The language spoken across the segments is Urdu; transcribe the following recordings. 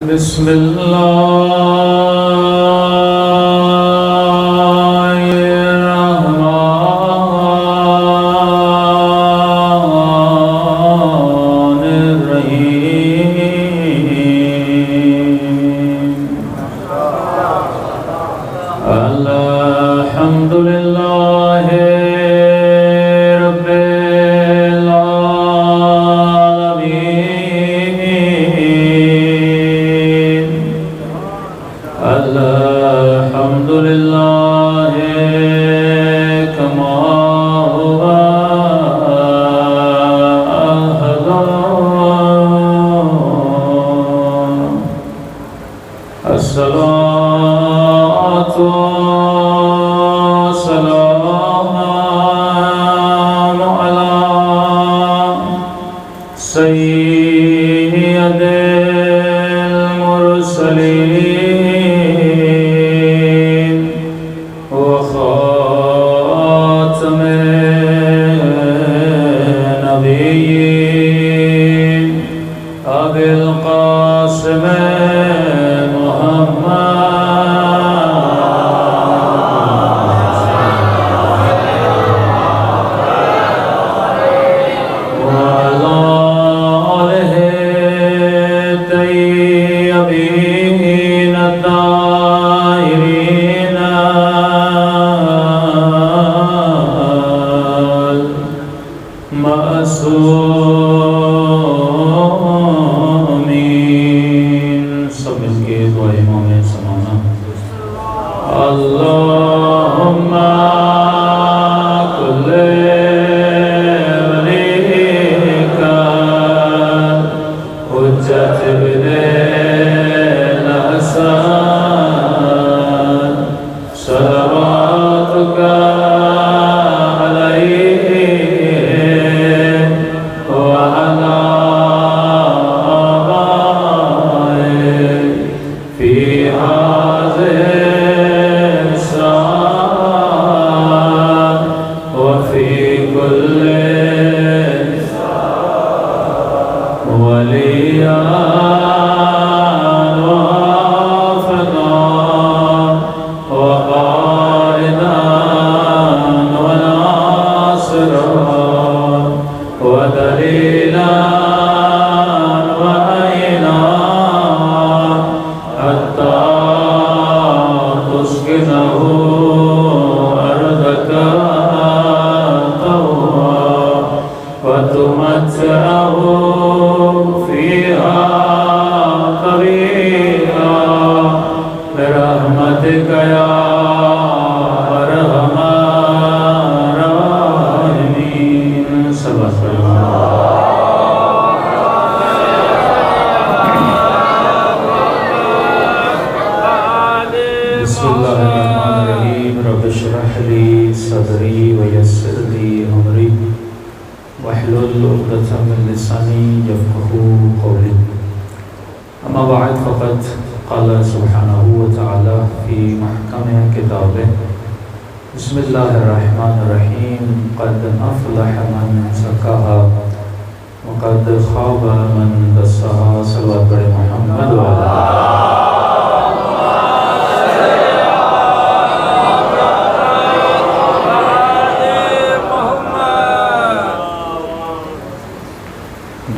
بسم اللہ الرحمن الرحیم الحمد للہ رب العالمین الحمد للہ کما هو أهلا الصلاة والسلام على سيد المرسلين وخاتم النبيين أبي القاسم وعلى آله الطيبين الطاهرين المعصومين سب مل کے دعائے امام سمانا اللهم كل وليك حجة ابن الحسن صلواتك عليه وعلى آبائه في هذه الساعة وفي كل وليا وافقا وقائدا وناصرا ودليلا وعينا حتى تسكنه أرضك طوعا وتمتعه فيها طويلا برحمتك يا أرحم الراحمين. صلى بسم الله الرحمن الرحيم رب اشرح لي صدري ويسر لي أمري واحلل عقدة من لساني يفقهوا قولي. أما بعد فقد قال سبحانه وتعالى في محكم كتابه بسم الله الرحمن الرحيم قد أفلح من زكاها وقد خاب من دساها. صلوات بر محمد وعلى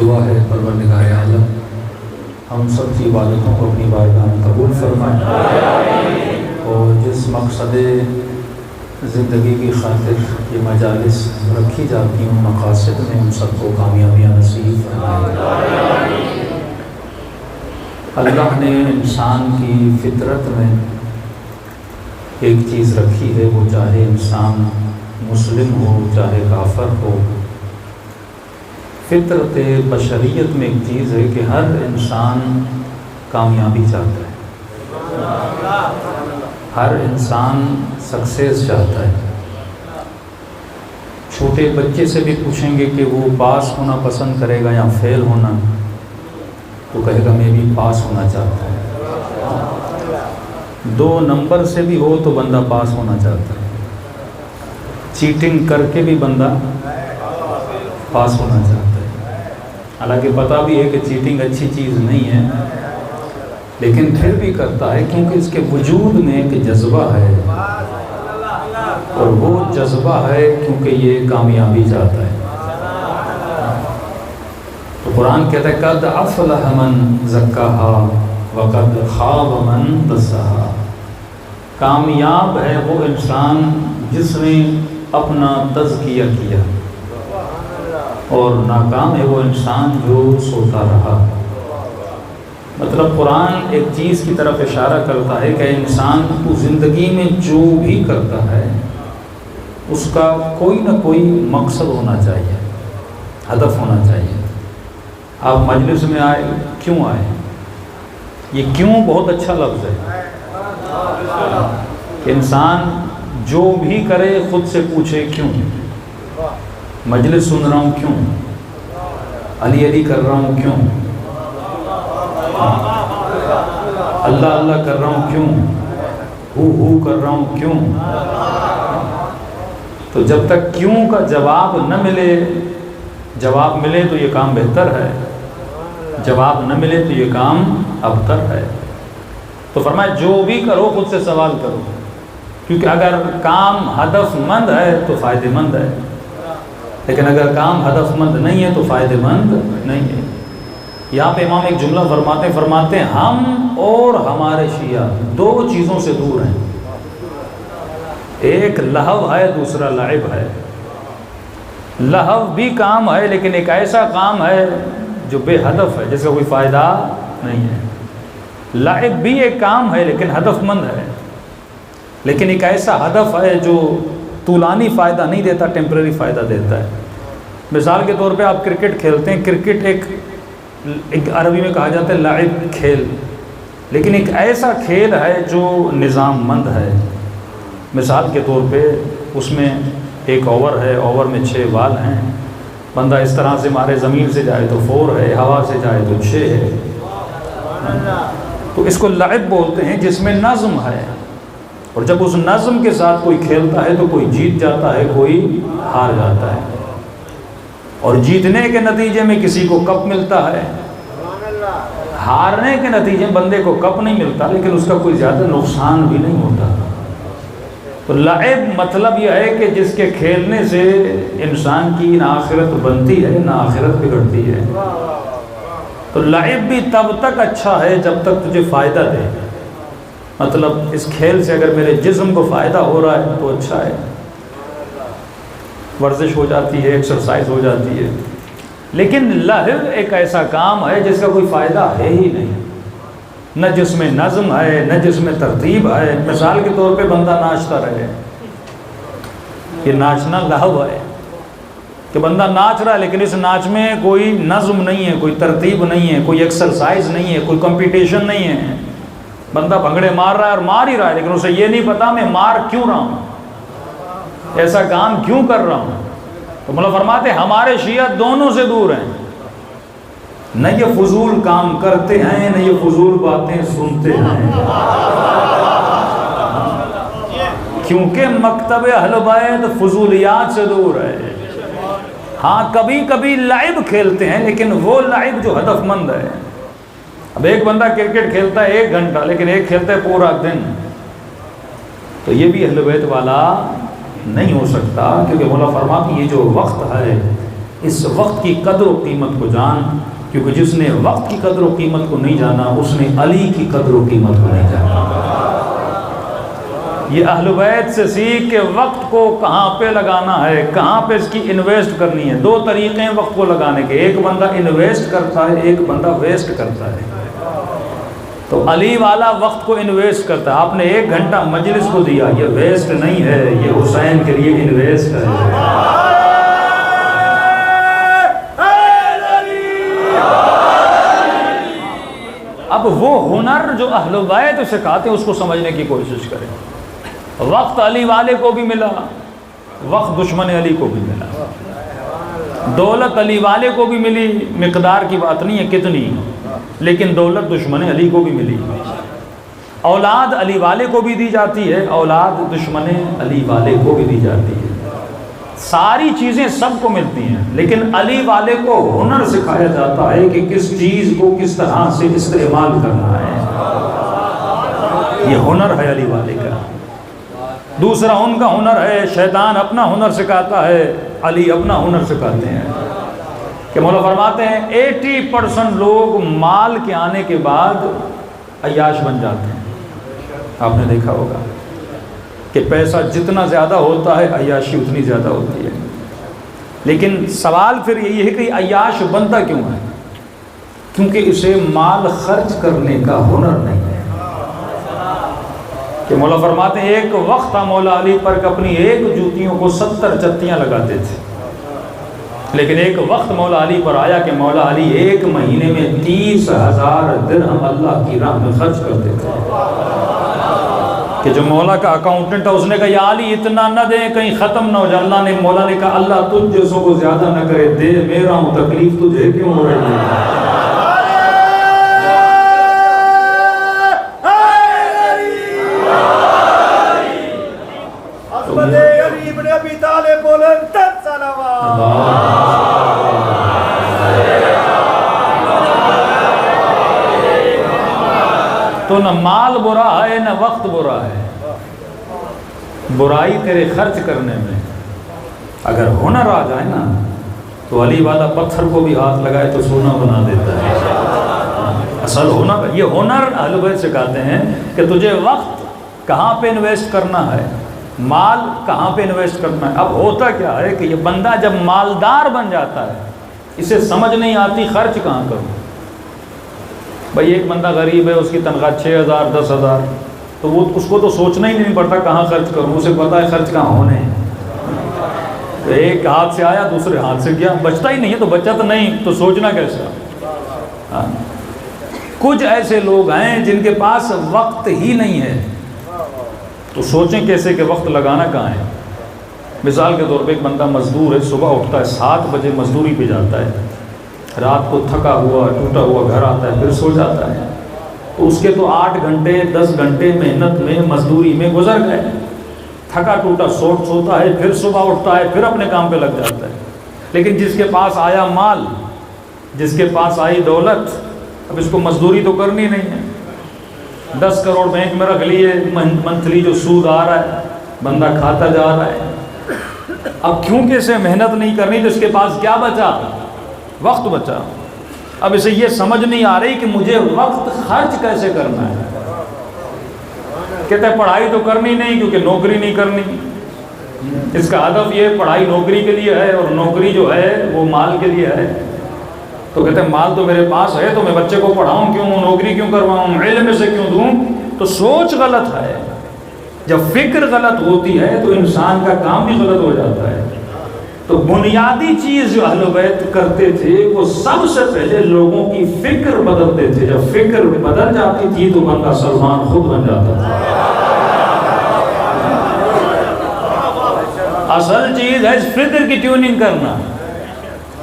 دعا ہے پروردگار عالم ہم سب کی عبادتوں کو اپنی بارگاہ میں قبول فرمائے اور جس مقصد زندگی کی خاطر یہ مجالس رکھی جاتی ہیں مقاصد میں ہم سب کو کامیابیاں نصیب فرمائے. اللہ نے انسان کی فطرت میں ایک چیز رکھی ہے، وہ چاہے انسان مسلم ہو چاہے کافر ہو، فطرت بشریت میں ایک چیز ہے کہ ہر انسان کامیابی چاہتا ہے، ہر انسان سکسیس چاہتا ہے. چھوٹے بچے سے بھی پوچھیں گے کہ وہ پاس ہونا پسند کرے گا یا فیل ہونا، تو کہے گا میں بھی پاس ہونا چاہتا ہوں. 2 نمبر سے بھی ہو تو بندہ پاس ہونا چاہتا ہے، چیٹنگ کر کے بھی بندہ پاس ہونا چاہتا ہے. حالانکہ پتہ بھی ہے کہ چیٹنگ اچھی چیز نہیں ہے، لیکن پھر بھی کرتا ہے کیونکہ اس کے وجود میں ایک جذبہ ہے، اور وہ جذبہ ہے کیونکہ یہ کامیابی چاہتا ہے۔ تو قرآن کہتا ہے قد افلح من زکاہا وقد خاب من دساہا، کامیاب ہے وہ انسان جس نے اپنا تزکیہ کیا، اور ناکام ہے وہ انسان جو سوتا رہا۔ مطلب قرآن ایک چیز کی طرف اشارہ کرتا ہے کہ انسان تو زندگی میں جو بھی کرتا ہے اس کا کوئی نہ کوئی مقصد ہونا چاہیے، ہدف ہونا چاہیے۔ آپ مجلس میں آئے، کیوں آئے؟ یہ کیوں بہت اچھا لفظ ہے کہ انسان جو بھی کرے خود سے پوچھے کیوں؟ مجلس سن رہا ہوں کیوں؟ علی علی کر رہا ہوں کیوں؟ اللہ اللہ کر رہا ہوں کیوں؟ ہو کر رہا ہوں کیوں؟ تو جب تک کیوں کا جواب نہ ملے، جواب ملے تو یہ کام بہتر ہے، جواب نہ ملے تو یہ کام ابتر ہے۔ تو فرمایا جو بھی کرو خود سے سوال کرو، کیونکہ اگر کام ہدف مند ہے تو فائدہ مند ہے، لیکن اگر کام ہدف مند نہیں ہے تو فائدہ مند نہیں ہے۔ یہاں پہ امام ایک جملہ فرماتے ہیں ہم اور ہمارے شیعہ دو چیزوں سے دور ہیں، ایک لہو ہے، دوسرا لعب ہے۔ لہو بھی کام ہے لیکن ایک ایسا کام ہے جو بے ہدف ہے، جس کا کوئی فائدہ نہیں ہے۔ لعب بھی ایک کام ہے لیکن ہدف مند ہے، لیکن ایک ایسا ہدف ہے جو طولانی فائدہ نہیں دیتا، ٹیمپرری فائدہ دیتا ہے۔ مثال کے طور پہ آپ کرکٹ کھیلتے ہیں، کرکٹ ایک عربی میں کہا جاتا ہے لعب، کھیل، لیکن ایک ایسا کھیل ہے جو نظام مند ہے۔ مثال کے طور پہ اس میں ایک اوور ہے، اوور میں 6 بال ہیں، بندہ اس طرح سے مارے، زمین سے جائے تو 4 ہے، ہوا سے جائے تو 6 ہے۔ تو اس کو لعب بولتے ہیں جس میں نظم ہے، اور جب اس نظم کے ساتھ کوئی کھیلتا ہے تو کوئی جیت جاتا ہے، کوئی ہار جاتا ہے، اور جیتنے کے نتیجے میں کسی کو کپ ملتا ہے، ہارنے کے نتیجے میں بندے کو کپ نہیں ملتا لیکن اس کا کوئی زیادہ نقصان بھی نہیں ہوتا۔ تو لعب مطلب یہ ہے کہ جس کے کھیلنے سے انسان کی نہ آخرت بنتی ہے نہ آخرت بگڑتی ہے۔ تو لعب بھی تب تک اچھا ہے جب تک تجھے فائدہ دے، مطلب اس کھیل سے اگر میرے جسم کو فائدہ ہو رہا ہے تو اچھا ہے، ورزش ہو جاتی ہے، ایکسرسائز ہو جاتی ہے۔ لیکن لہو ایک ایسا کام ہے جس کا کوئی فائدہ ہے ہی نہیں، نہ جس میں نظم ہے نہ جس میں ترتیب ہے۔ مثال کے طور پہ بندہ ناچتا رہے، یہ ناچنا لہو ہے کہ بندہ ناچ رہا ہے لیکن اس ناچ میں کوئی نظم نہیں ہے، کوئی ترتیب نہیں ہے، کوئی ایکسرسائز نہیں ہے، کوئی کمپٹیشن نہیں ہے۔ بندہ بھنگڑے مار رہا ہے اور مار ہی رہا ہے لیکن اسے یہ نہیں پتا میں مار کیوں رہا ہوں، ایسا کام کیوں کر رہا ہوں۔ تو مولا فرماتے ہیں ہمارے شیعہ دونوں سے دور ہیں، نہ یہ فضول کام کرتے ہیں نہ یہ فضول باتیں سنتے ہیں، کیونکہ مکتب اہل بیت فضولیات سے دور ہے۔ ہاں کبھی کبھی لعب کھیلتے ہیں لیکن وہ لعب جو ہدف مند ہے۔ اب ایک بندہ کرکٹ کھیلتا ہے 1 گھنٹہ لیکن ایک کھیلتا ہے پورا دن، تو یہ بھی اہل بیت والا نہیں ہو سکتا، کیونکہ مولا فرماتے ہیں یہ جو وقت ہے اس وقت کی قدر و قیمت کو جان، کیونکہ جس نے وقت کی قدر و قیمت کو نہیں جانا اس نے علی کی قدر و قیمت کو نہیں جانا۔ یہ اہل بیت سے سیکھ کے وقت کو کہاں پہ لگانا ہے، کہاں پہ اس کی انویسٹ کرنی ہے۔ 2 طریقے ہیں وقت کو لگانے کے، ایک بندہ انویسٹ کرتا ہے، ایک بندہ ویسٹ کرتا ہے۔ تو علی والا وقت کو انویسٹ کرتا ہے، آپ نے 1 گھنٹہ مجلس کو دیا، یہ ویسٹ نہیں ہے، یہ حسین کے لیے انویسٹ ہے۔ اب وہ ہنر جو اہل بیت سکھاتے ہیں اس کو سمجھنے کی کوشش کریں۔ وقت علی والے کو بھی ملا، وقت دشمن علی کو بھی ملا، دولت علی والے کو بھی ملی، مقدار کی بات نہیں ہے کتنی، لیکن دولت دشمن علی کو بھی ملی۔ اولاد علی والے کو بھی دی جاتی ہے، اولاد دشمن علی والے کو بھی دی جاتی ہے، ساری چیزیں سب کو ملتی ہیں، لیکن علی والے کو ہنر سکھایا جاتا ہے کہ کس چیز کو کس طرح سے استعمال کرنا ہے۔ یہ ہنر ہے علی والے کا. دوسرا ان کا ہنر ہے، شیطان اپنا ہنر سکھاتا ہے، علی اپنا ہنر سکھاتے ہیں. کہ مولا فرماتے ہیں 80% لوگ مال کے آنے کے بعد عیاش بن جاتے ہیں. آپ نے دیکھا ہوگا کہ پیسہ جتنا زیادہ ہوتا ہے عیاشی اتنی زیادہ ہوتی ہے. لیکن سوال پھر یہی ہے کہ عیاش بنتا کیوں ہے؟ کیونکہ اسے مال خرچ کرنے کا ہنر نہیں ہے. کہ مولا فرماتے ہیں ایک وقت تھا مولا علی پر کہ اپنی ایک جوتیوں کو 70 چتیاں لگاتے تھے. لیکن ایک وقت مولا علی پر آیا کہ مولا علی ایک مہینے میں 30,000 درہم اللہ کی راہ میں خرچ کرتے تھے. کہ جو مولا کا اکاؤنٹنٹ تھا اس نے کہا یا علی اتنا نہ دیں کہیں ختم نہ ہو جائے. اللہ نے مولا نے کہا اللہ تجھ جیسوں کو زیادہ نہ کرے، دے میرا ہوں، تکلیف تجھے کیوں ہو رہی ہے؟ تو نہ مال برا ہے نہ وقت برا ہے، برائی تیرے خرچ کرنے میں. اگر ہنر آ جائے نا تو علی والا پتھر کو بھی ہاتھ لگائے تو سونا بنا دیتا ہے. اصل ہنر یہ ہنر اہل بیت سکھاتے ہیں کہ تجھے وقت کہاں پہ انویسٹ کرنا ہے، مال کہاں پہ انویسٹ کرنا ہے. اب ہوتا کیا ہے کہ یہ بندہ جب مالدار بن جاتا ہے اسے سمجھ نہیں آتی خرچ کہاں کروں. بھائی ایک بندہ غریب ہے، اس کی تنخواہ 6,000 10,000، تو وہ اس کو تو سوچنا ہی نہیں پڑتا کہاں خرچ کروں، اسے پتا ہے خرچ کہاں ہونے ہیں. تو ایک ہاتھ سے آیا دوسرے ہاتھ سے گیا، بچتا ہی نہیں ہے. تو بچہ تو نہیں تو سوچنا کیسا. کچھ ایسے لوگ ہیں جن کے پاس وقت ہی نہیں ہے تو سوچیں کیسے کہ وقت لگانا کہاں ہے. مثال کے طور پہ ایک بندہ مزدور ہے، صبح اٹھتا ہے 7 بجے مزدوری پہ جاتا ہے، رات کو تھکا ہوا ٹوٹا ہوا گھر آتا ہے، پھر سو جاتا ہے. تو اس کے تو 8 گھنٹے 10 گھنٹے محنت میں مزدوری میں گزر گئے. تھکا ٹوٹا سوتا ہے، پھر صبح اٹھتا ہے، پھر اپنے کام پہ لگ جاتا ہے. لیکن جس کے پاس آیا مال، جس کے پاس آئی دولت، اب اس کو مزدوری تو کرنی نہیں ہے. 10 کروڑ بینک میں رکھ لیے، منتھلی جو سود آ رہا ہے بندہ کھاتا جا رہا ہے. اب کیونکہ اسے محنت نہیں کرنی تو اس کے پاس کیا بچا؟ وقت بچا. اب اسے یہ سمجھ نہیں آ رہی کہ مجھے وقت خرچ کیسے کرنا ہے. کہتے ہیں پڑھائی تو کرنی نہیں کیونکہ نوکری نہیں کرنی. اس کا ہدف یہ پڑھائی نوکری کے لیے ہے اور نوکری جو ہے وہ مال کے لیے ہے. تو کہتے ہیں مال تو میرے پاس ہے تو میں بچے کو پڑھاؤں کیوں، نوکری کیوں کرواؤں، علم سے کیوں دوں. تو سوچ غلط ہے. جب فکر غلط ہوتی ہے تو انسان کا کام بھی غلط ہو جاتا ہے. تو بنیادی چیز جو اہل بیت کرتے تھے وہ سب سے پہلے لوگوں کی فکر بدلتے تھے. جب فکر بدل جاتی تھی تو بندہ سلمان خود بن جاتا تھا. اصل چیز ہے فکر کی ٹیوننگ کرنا.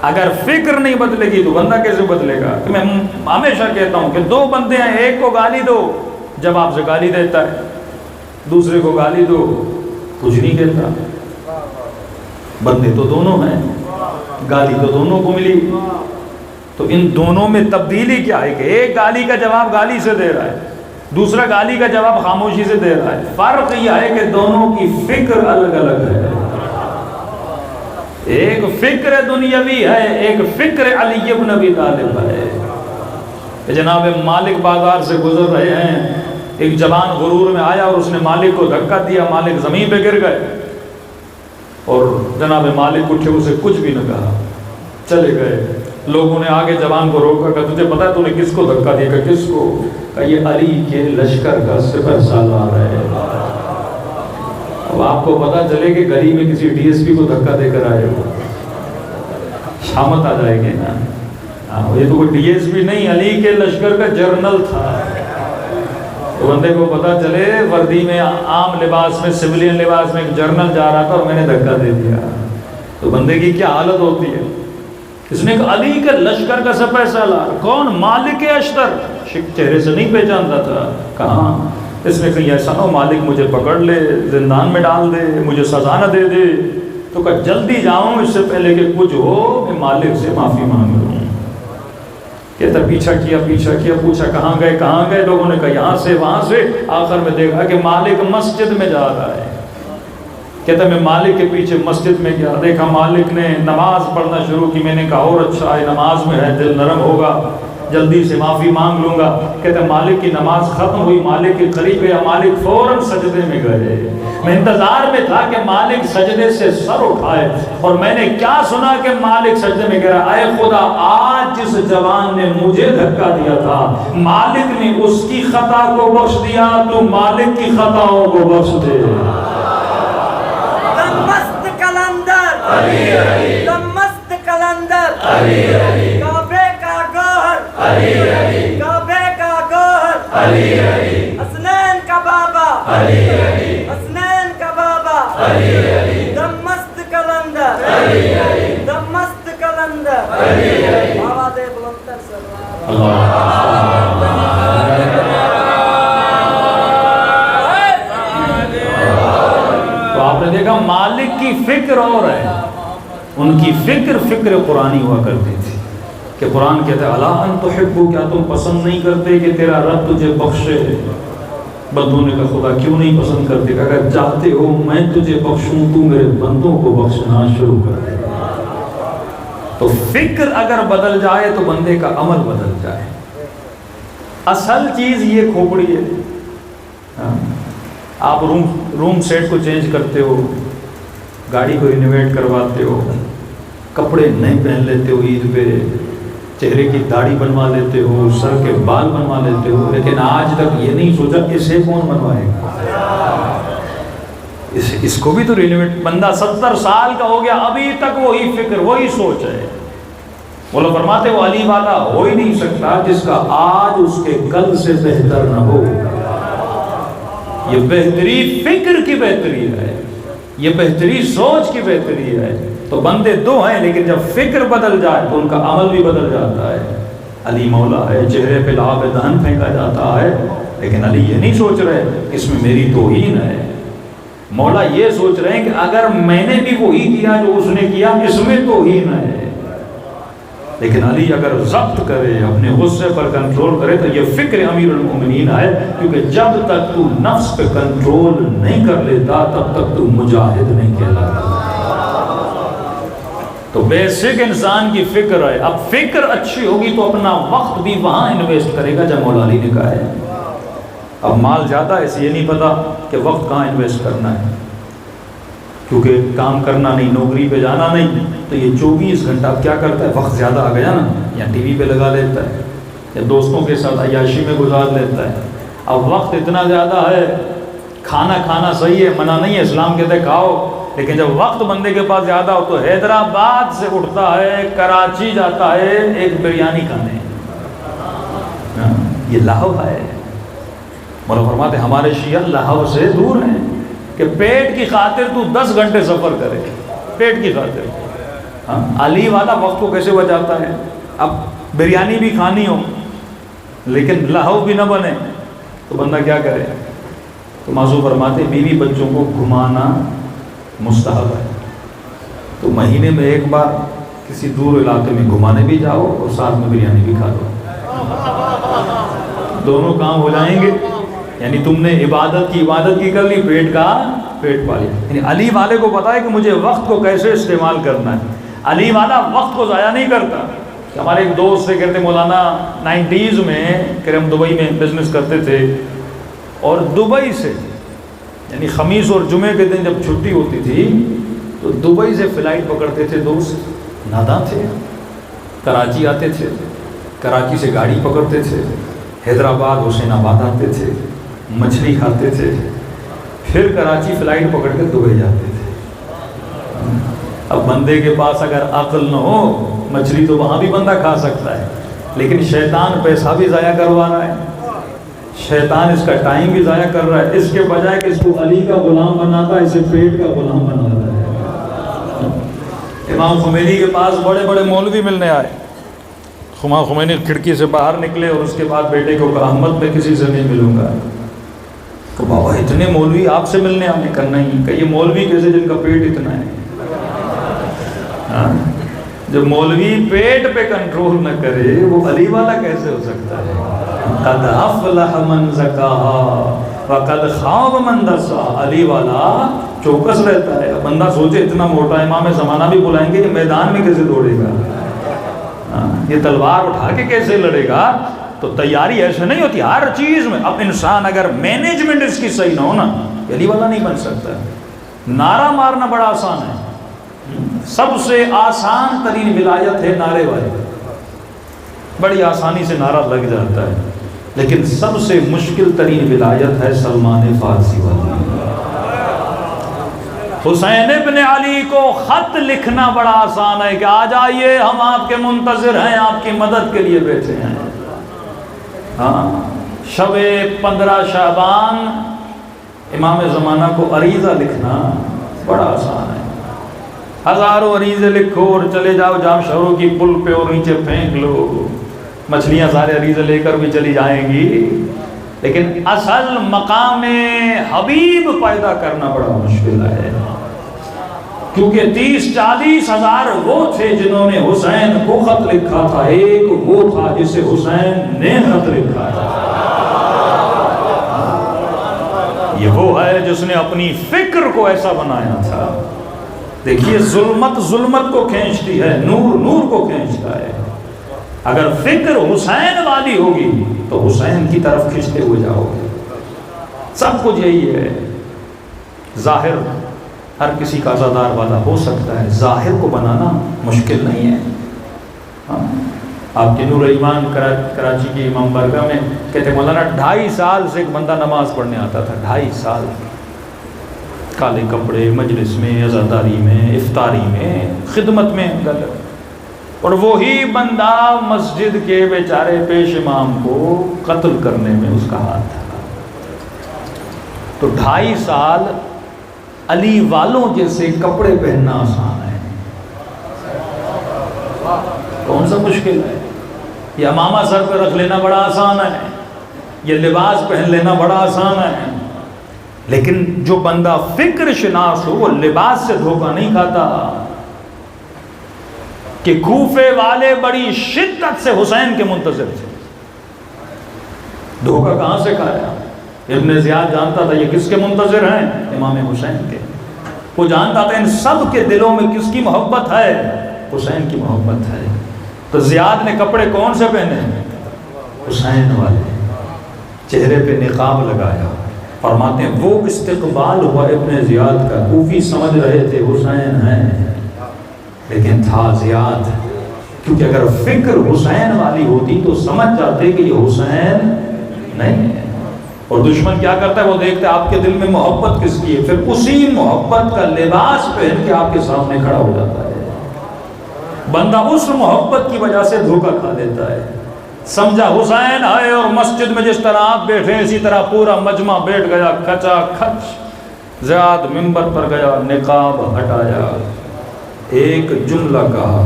اگر فکر نہیں بدلے گی تو بندہ کیسے بدلے گا؟ کہ میں ہمیشہ کہتا ہوں کہ 2 بندے ہیں، ایک کو گالی دو جب آپ سے گالی دیتا ہے، دوسرے کو گالی دو کچھ نہیں کہتا. بندے تو دونوں ہیں، گالی تو دونوں کو ملی. تو ان دونوں میں تبدیلی کیا ہے کہ ایک گالی کا جواب گالی سے دے رہا ہے، دوسرا گالی کا جواب خاموشی سے دے رہا ہے. فرق یہ ہے کہ دونوں کی فکر الگ الگ ہے. ایک فکر دنیاوی ہے، ایک فکر علی بن ابی طالب ہے. جناب مالک بازار سے گزر رہے ہیں، ایک جوان غرور میں آیا اور اس نے مالک کو دھکا دیا، مالک زمین پہ گر گئے اور جناب مالک اٹھے اسے کچھ بھی نہ کہا، چلے گئے. لوگوں نے آگے جوان کو روکا کہ تجھے پتا ہے تو نے کس کو دھکا دیا؟ کہ کس کو؟ کہ یہ علی کے لشکر کا سپہ سالار ہے. اب آپ کو پتا چلے کہ گلی میں کسی ڈی ایس پی کو دھکا دے کر آئے ہو، شامت آ جائے گی نا. یہ تو کوئی ڈی ایس پی نہیں، علی کے لشکر کا جرنل تھا. تو بندے کو پتا چلے وردی میں عام لباس میں سویلین لباس میں ایک جرنل جا رہا تھا اور میں نے دھکا دے دیا، تو بندے کی کیا حالت ہوتی ہے. اس نے کہا علی کے لشکر کا سپہ سالار کون؟ مالک اشتر. چہرے سے نہیں پہچانتا تھا. کہاں؟ اس نے کہا ایسا نہ مالک مجھے پکڑ لے، زندان میں ڈال دے، مجھے سزا نہ دے دے. تو کہا جلدی جاؤں اس سے پہلے کہ کچھ ہو، میں مالک سے معافی مانگ لوں. کہتا پیچھا کیا، پوچھا کہاں گئے، لوگوں نے کہا یہاں سے وہاں سے، آخر میں دیکھا کہ مالک مسجد میں جا رہا ہے۔ کہتا میں مالک کے پیچھے مسجد میں گیا، دیکھا مالک نے نماز پڑھنا شروع کی، میں نے کہا اور اچھا ہے، نماز میں ہے، دل نرم ہوگا، جلدی سے معافی مانگ لوں گا۔ کہتا مالک کی نماز ختم ہوئی، مالک کے قریب گیا، مالک فوراً سجدے میں گئے۔ میں انتظار میں تھا کہ مالک سجدے سے سر اٹھائے، اور میں نے کیا سنا کہ مالک سجدے میں گیا، اے خدا آج جس جوان نے مجھے دھکا دیا تھا مالک نے اس کی خطا کو بخش دیا، تو مالک کی خطاؤں کو بخش دے۔ دمست کلندر دمست کلندر کعبے کا گوہر کعبے کا گوہر حسنین کا بابا حسنین کا بابا دمست کلندر دمست کلندر آواز بلندر تو آپ نے دیکھا مالک کی فکر اور ہے، ان کی فکر قرآنی ہوا کرتی تھی کہ قرآن کہتا ہے الا ان تحبوا، کیا تم پسند نہیں کرتے کہ تیرا رب تجھے بخشے؟ بندوں نے کہا خدا کیوں نہیں پسند کرتے؟ اگر چاہتے ہو میں تجھے بخشوں، تو میرے بندوں کو بخشنا شروع کر دے۔ تو فکر اگر بدل جائے تو بندے کا عمل بدل جائے۔ اصل چیز یہ کھوپڑی ہے، آپ روم سیٹ کو چینج کرتے ہو، گاڑی کو رینویٹ کرواتے ہو، کپڑے نئے پہن لیتے ہو عید پہ، چہرے کی داڑھی بنوا لیتے ہو، سر کے بال بنوا لیتے ہو، لیکن آج تک یہ نہیں سوچا اسے کون بنوائے گا، اس کو بھی تو رینویٹ۔ بندہ 70 سال کا ہو گیا ابھی تک وہی فکر وہی سوچ ہے۔ وہ لوگ فرماتے وہ علی والا ہو ہی نہیں سکتا جس کا آج اس کے کل سے بہتر نہ ہو۔ یہ بہتری فکر کی بہتری ہے، یہ بہتری سوچ کی بہتری ہے۔ تو بندے دو ہیں، لیکن جب فکر بدل جائے تو ان کا عمل بھی بدل جاتا ہے۔ علی مولا ہے، چہرے پہ لعاب دہن پھینکا جاتا ہے، لیکن علی یہ نہیں سوچ رہے اس میں میری توہین ہے۔ مولا یہ سوچ رہے ہیں کہ اگر میں نے بھی وہی کیا جو اس نے کیا، اس میں توہین ہے۔ لیکن علی اگر ضبط کرے، اپنے غصے پر کنٹرول کرے، تو یہ فکر امیر المومنین ہے، کیونکہ جب تک تو نفس پہ کنٹرول نہیں کر لیتا تب تک تو مجاہد نہیں کہلاتا۔ تو بیسک انسان کی فکر ہے۔ اب فکر اچھی ہوگی تو اپنا وقت بھی وہاں انویسٹ کرے گا جب مولا علی نے کہا ہے۔ اب مال زیادہ ہے، اسے یہ نہیں پتا کہ وقت کہاں انویسٹ کرنا ہے، کیونکہ کام کرنا نہیں، نوکری پہ جانا نہیں، تو یہ 24 گھنٹہ اب کیا کرتا ہے، وقت زیادہ آ گیا نا، یا ٹی وی پہ لگا لیتا ہے، یا دوستوں کے ساتھ عیاشی میں گزار لیتا ہے۔ اب وقت اتنا زیادہ ہے، کھانا صحیح ہے، منع نہیں ہے، اسلام کہتا ہے کھاؤ، لیکن جب وقت بندے کے پاس زیادہ ہو تو حیدرآباد سے اٹھتا ہے، کراچی جاتا ہے ایک بریانی کھانے۔ یہ لہو ہے۔ مولا فرماتے ہمارے شیعہ لہو سے دور ہیں کہ پیٹ کی خاطر تو 10 گھنٹے سفر کرے، پیٹ کی خاطر۔ علی والا وقت کو کیسے بچاتا ہے؟ اب بریانی بھی کھانی ہو لیکن لہو بھی نہ بنے تو بندہ کیا کرے؟ تو موضوع فرماتے بیوی بچوں کو گھمانا مستحب ہے، تو مہینے میں ایک بار کسی دور علاقے میں گھمانے بھی جاؤ اور ساتھ میں بریانی بھی کھا لو، دونوں کام ہو جائیں گے۔ یعنی تم نے عبادت کی کر لی، پیٹ پا لیا۔ یعنی علی والے کو پتا ہے کہ مجھے وقت کو کیسے استعمال کرنا ہے۔ علی والا وقت کو ضائع نہیں کرتا۔ ہمارے ایک دوست سے کہتے مولانا 90s میں کہ ہم دبئی میں بزنس کرتے تھے، اور دبئی سے یعنی خمیس اور جمعے کے دن جب چھٹی ہوتی تھی تو دبئی سے فلائٹ پکڑتے تھے، دوست ناداں تھے، کراچی آتے تھے، کراچی سے گاڑی پکڑتے تھے، حیدرآباد حسین آباد آتے تھے، مچھلی کھاتے تھے، پھر کراچی فلائٹ پکڑ کے دبئی جاتے تھے۔ اب بندے کے پاس اگر عقل نہ ہو، مچھلی تو وہاں بھی بندہ کھا سکتا ہے، لیکن شیطان پیسہ بھی ضائع کروا رہا ہے، شیطان اس کا ٹائم بھی ضائع کر رہا ہے۔ اس کے بجائے کہ اس کو علی کا غلام بناتا ہے، اسے پیٹ کا غلام بناتا ہے۔ امام خمینی کے پاس بڑے بڑے مولوی ملنے آئے، امام خمینی کھڑکی سے باہر نکلے اور اس کے بعد بیٹے کو کہا احمد میں کسی سے نہیں ملوں گا۔ تو بابا اتنے مولوی آپ سے ملنے آنے کا؟ نہیں، کہ یہ مولوی کیسے جن کا پیٹ اتنا ہے؟ جو مولوی پیٹ پہ کنٹرول نہ کرے وہ علی والا کیسے ہو سکتا ہے؟ قد افلح من زکاہا وقد خاب من دساہا. علی والا چوکس رہتا ہے. بندہ سوچے اتنا موٹا امام زمانہ بھی بلائیں گے، یہ میدان میں کیسے دوڑے گا، یہ تلوار اٹھا کے کیسے لڑے گا؟ تو تیاری ایسے نہیں ہوتی ہر چیز میں. اب انسان اگر مینجمنٹ اس کی صحیح نہ ہو نا، علی والا نہیں بن سکتا. نعرہ مارنا بڑا آسان ہے، سب سے آسان ترین ولایت ہے نعرے والی، بڑی آسانی سے نعرہ لگ جاتا ہے. لیکن سب سے مشکل ترین ولایت ہے سلمان فارسی والی. حسین ابن علی کو خط لکھنا بڑا آسان ہے کہ آ جائیے ہم آپ کے منتظر ہیں، آپ کی مدد کے لیے بیٹھے ہیں. ہاں، شب 15 شعبان امام زمانہ کو عریضہ لکھنا بڑا آسان ہے. ہزاروں عریضے لکھو اور چلے جاؤ جام شہروں کی پل پہ اور نیچے پھینک لو، مچھلیاں سارے عریضے لے کر بھی چلی جائیں گی. لیکن اصل مقام حبیب پیدا کرنا بڑا مشکل ہے، کیونکہ 30-40 ہزار وہ تھے جنہوں نے حسین کو خط لکھا تھا، ایک وہ تھا جسے حسین نے خط لکھا تھا. یہ وہ ہے جس نے اپنی فکر کو ایسا بنایا تھا. دیکھیے ظلمت کو کھینچتی ہے، نور نور کو کھینچتا ہے. اگر فکر حسین والی ہوگی تو حسین کی طرف کھینچتے ہوئے جاؤ گے. سب کچھ یہی ہے. ظاہر ہر کسی کا عزادار والا ہو سکتا ہے، ظاہر کو بنانا مشکل نہیں ہے. آپ کے نور ایمان کراچی کی امام بارگاہ میں کہتے ہیں مولانا 2.5 سال سے ایک بندہ نماز پڑھنے آتا تھا. 2.5 سال کالے کپڑے، مجلس میں، عزاداری میں، افطاری میں، خدمت میں گل. اور وہی بندہ مسجد کے بیچارے پیش امام کو قتل کرنے میں اس کا ہاتھ تھا. تو 2.5 سال علی والوں جیسے کپڑے پہننا آسان ہے، کون سا مشکل ہے؟ یہ امامہ سر پہ رکھ لینا بڑا آسان ہے، یہ لباس پہن لینا بڑا آسان ہے. لیکن جو بندہ فکر شناس ہو وہ لباس سے دھوکہ نہیں کھاتا. کہ کوفے والے بڑی شدت سے حسین کے منتظر تھے، دھوکہ کہاں سے کھایا؟ ابن زیاد جانتا تھا یہ کس کے منتظر ہیں؟ امام حسین کے. وہ جانتا تھا ان سب کے دلوں میں کس کی محبت ہے؟ حسین کی محبت ہے. تو زیاد نے کپڑے کون سے پہنے؟ حسین والے. چہرے پہ نقاب لگایا. فرماتے ہیں وہ استقبال ہوا ابن زیاد کا. کوفی سمجھ رہے تھے حسین ہیں، لیکن تھا زیاد. کیونکہ اگر فکر حسین والی ہوتی تو سمجھ جاتے کہ یہ حسین نہیں ہے. اور دشمن کیا کرتا ہے؟ وہ دیکھتا ہے آپ کے دل میں محبت کس کی ہے، پھر اسی محبت کا لباس پہن کے آپ کے سامنے کھڑا ہو جاتا ہے. بندہ اس محبت کی وجہ سے دھوکہ کھا لیتا ہے. سمجھا حسین ہے، اور مسجد میں جس طرح آپ بیٹھے اسی طرح پورا مجمع بیٹھ گیا کھچا کھچ. زیاد منبر پر گیا، نقاب ہٹایا، ایک جملہ کہا،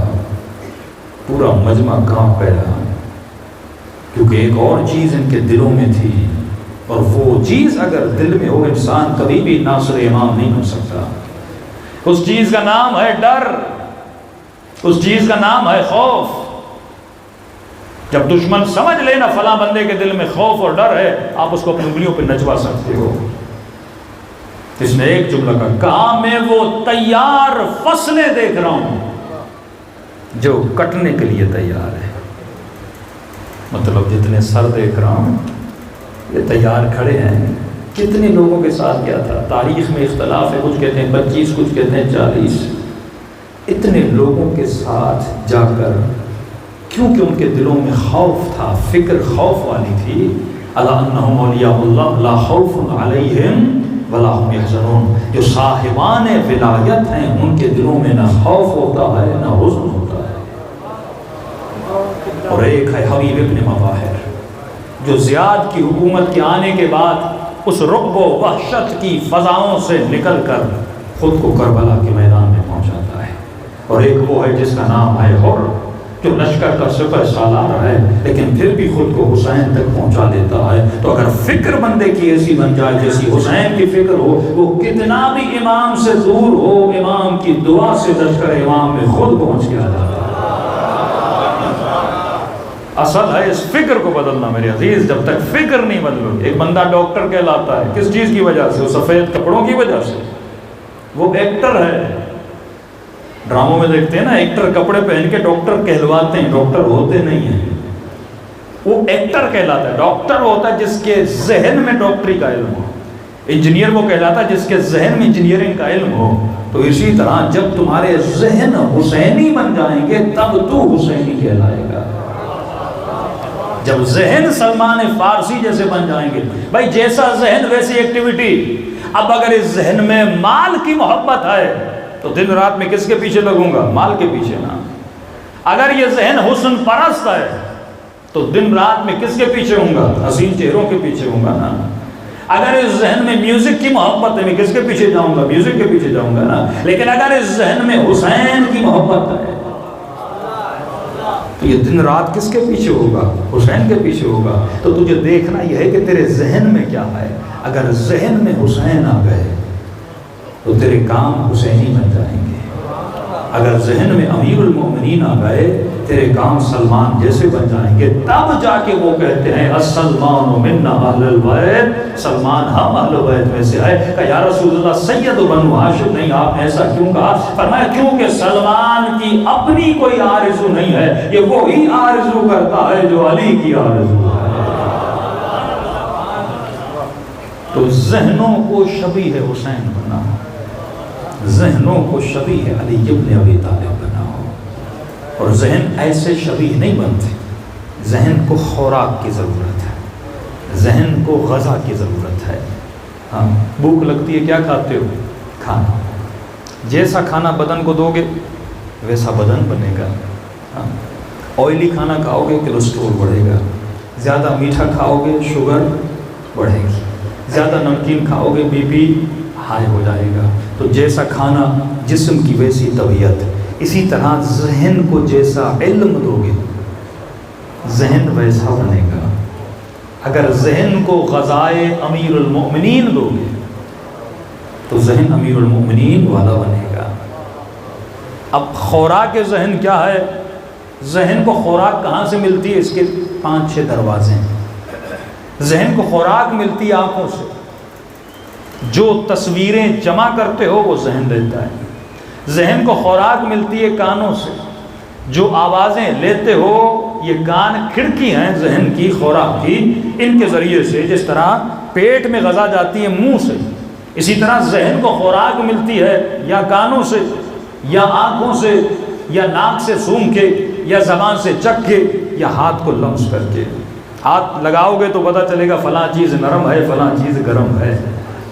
پورا مجمع کانپ گیا. کیونکہ ایک اور چیز ان کے دلوں میں تھی، اور وہ چیز اگر دل میں ہو انسان کبھی بھی ناصر امام نہیں ہو سکتا. اس چیز کا نام ہے ڈر، اس چیز کا نام ہے خوف. جب دشمن سمجھ لینا فلاں بندے کے دل میں خوف اور ڈر ہے، آپ اس کو اپنی انگلیوں پہ نچوا سکتے ہو. اس نے ایک جملہ کہا میں وہ تیار فصلیں دیکھ رہا ہوں جو کٹنے کے لیے تیار ہے. مطلب جتنے سر دیکھ رہا ہوں یہ تیار کھڑے ہیں. کتنے لوگوں کے ساتھ کیا تھا؟ تاریخ میں اختلاف ہے، کچھ کہتے ہیں 25، کچھ کہتے ہیں 40. اتنے لوگوں کے ساتھ جا کر، کیونکہ ان کے دلوں میں خوف تھا، فکر خوف والی تھی. الا انہم اولیاء اللہ لا خوف علیہم ولا هم يحزنون. جو صاحبان ولایت ہیں ان کے دلوں میں نہ خوف ہوتا ہے نہ حزن ہوتا ہے. اور ایک ہے حبیب ابن مظاہر، جو زیاد کی حکومت کے آنے کے بعد اس رعب و وحشت کی فضاؤں سے نکل کر خود کو کربلا کے میدان میں پہنچاتا ہے. اور ایک وہ ہے جس کا نام ہے حر، جو لشکر کا سپہ سالار ہے لیکن پھر بھی خود کو حسین تک پہنچا دیتا ہے. تو اگر فکر بندے کی ایسی بن جائے جیسی حسین کی فکر ہو، وہ کتنا بھی امام سے دور ہو، امام کی دعا سے لشکر امام میں خود پہنچ کے آ جاتا ہے. اصل ہے اس فکر کو بدلنا میرے عزیز. جب تک فکر نہیں بدلو. ایک بندہ ڈاکٹر کہلاتا ہے کس چیز کی وجہ سے؟ وہ سفید کپڑوں کی وجہ سے. وہ ایکٹر ہے. ڈراموں میں دیکھتے ہیں نا ایکٹر کپڑے پہن کے ڈاکٹر کہلواتے ہیں, ڈاکٹر ہوتے نہیں ہیں. وہ ایکٹر کہلاتا ہے. ڈاکٹر ہوتا ہے جس کے ذہن میں ڈاکٹری کا علم ہو. انجینئر وہ کہلاتا ہے جس کے ذہن میں انجینئرنگ کا علم ہو. تو اسی طرح جب تمہارے ذہن حسینی بن جائیں گے تب تو حسینی کہلائے گا. جب ذہن سلمان فارسی جیسے بن جائیں گے, بھائی جیسا ذہن ویسی ایکٹیویٹی. اب اگر اس ذہن میں مال کی محبت ہے تو دن رات میں کس کے پیچھے لگوں گا؟ مال کے پیچھے نا. اگر یہ ذہن حسن پرست ہے تو دن رات میں کس کے پیچھے ہوں گا؟ حسین چہروں کے پیچھے ہوں گا نا. اگر اس ذہن میں میوزک کی محبت ہے میں کس کے پیچھے جاؤں گا؟ میوزک کے پیچھے جاؤں گا نا. لیکن اگر اس ذہن میں حسین کی محبت ہے تو یہ دن رات کس کے پیچھے ہوگا؟ حسین کے پیچھے ہوگا. تو تجھے دیکھنا یہ ہے کہ تیرے ذہن میں کیا ہے. اگر ذہن میں حسین آ گئے تو تیرے کام حسینی بن جائیں گے. اگر ذہن میں امیر المومنین آ گئے تیرے کام سلمان جیسے بن جائیں گے. تب جا کے وہ کہتے ہیں السلمان منا اہل البیت, سلمان ہم اہل بیت میں سے ہے. کہ یا رسول اللہ سید بنو ہاشم نہیں, آپ نے ایسا کیوں کہا؟ فرمایا کیونکہ سلمان کی اپنی کوئی آرزو نہیں ہے, یہ وہی آرزو کرتا ہے جو علی کی آرزو ہے. تو ذہنوں کو شبیہ حسین بناؤ, ذہنوں کو شبیہ علی ابن ابی طالب بناؤ. اور ذہن ایسے شبیہ نہیں بنتے. ذہن کو خوراک کی ضرورت ہے, ذہن کو غذا کی ضرورت ہے. ہاں بھوک لگتی ہے کیا کھاتے ہو؟ کھانا. جیسا کھانا بدن کو دو گے ویسا بدن بنے گا. ہاں آئلی کھانا کھاؤ گے کولیسٹرول بڑھے گا, زیادہ میٹھا کھاؤ گے شوگر بڑھے گی, زیادہ نمکین کھاؤ گے بی پی ہائی ہو جائے گا. تو جیسا کھانا جسم کی ویسی طبیعت. اسی طرح ذہن کو جیسا علم دو گے ذہن ویسا بنے گا. اگر ذہن کو غذائے امیر المؤمنین دو گے تو ذہن امیر المؤمنین والا بنے گا. اب خوراک ذہن کیا ہے؟ ذہن کو خوراک کہاں سے ملتی ہے؟ اس کے 5-6 دروازے ہیں. ذہن کو خوراک ملتی ہے آنکھوں سے. جو تصویریں جمع کرتے ہو وہ ذہن دیتا ہے. ذہن کو خوراک ملتی ہے کانوں سے. جو آوازیں لیتے ہو یہ کان کھڑکی ہیں ذہن کی خوراک کی. ان کے ذریعے سے جس طرح پیٹ میں غذا جاتی ہے منہ سے, اسی طرح ذہن کو خوراک ملتی ہے یا کانوں سے یا آنکھوں سے یا ناک سے سونگھ کے یا زبان سے چکھ کے یا ہاتھ کو لمس کر کے. ہاتھ لگاؤ گے تو پتہ چلے گا فلاں چیز نرم ہے فلاں چیز گرم ہے.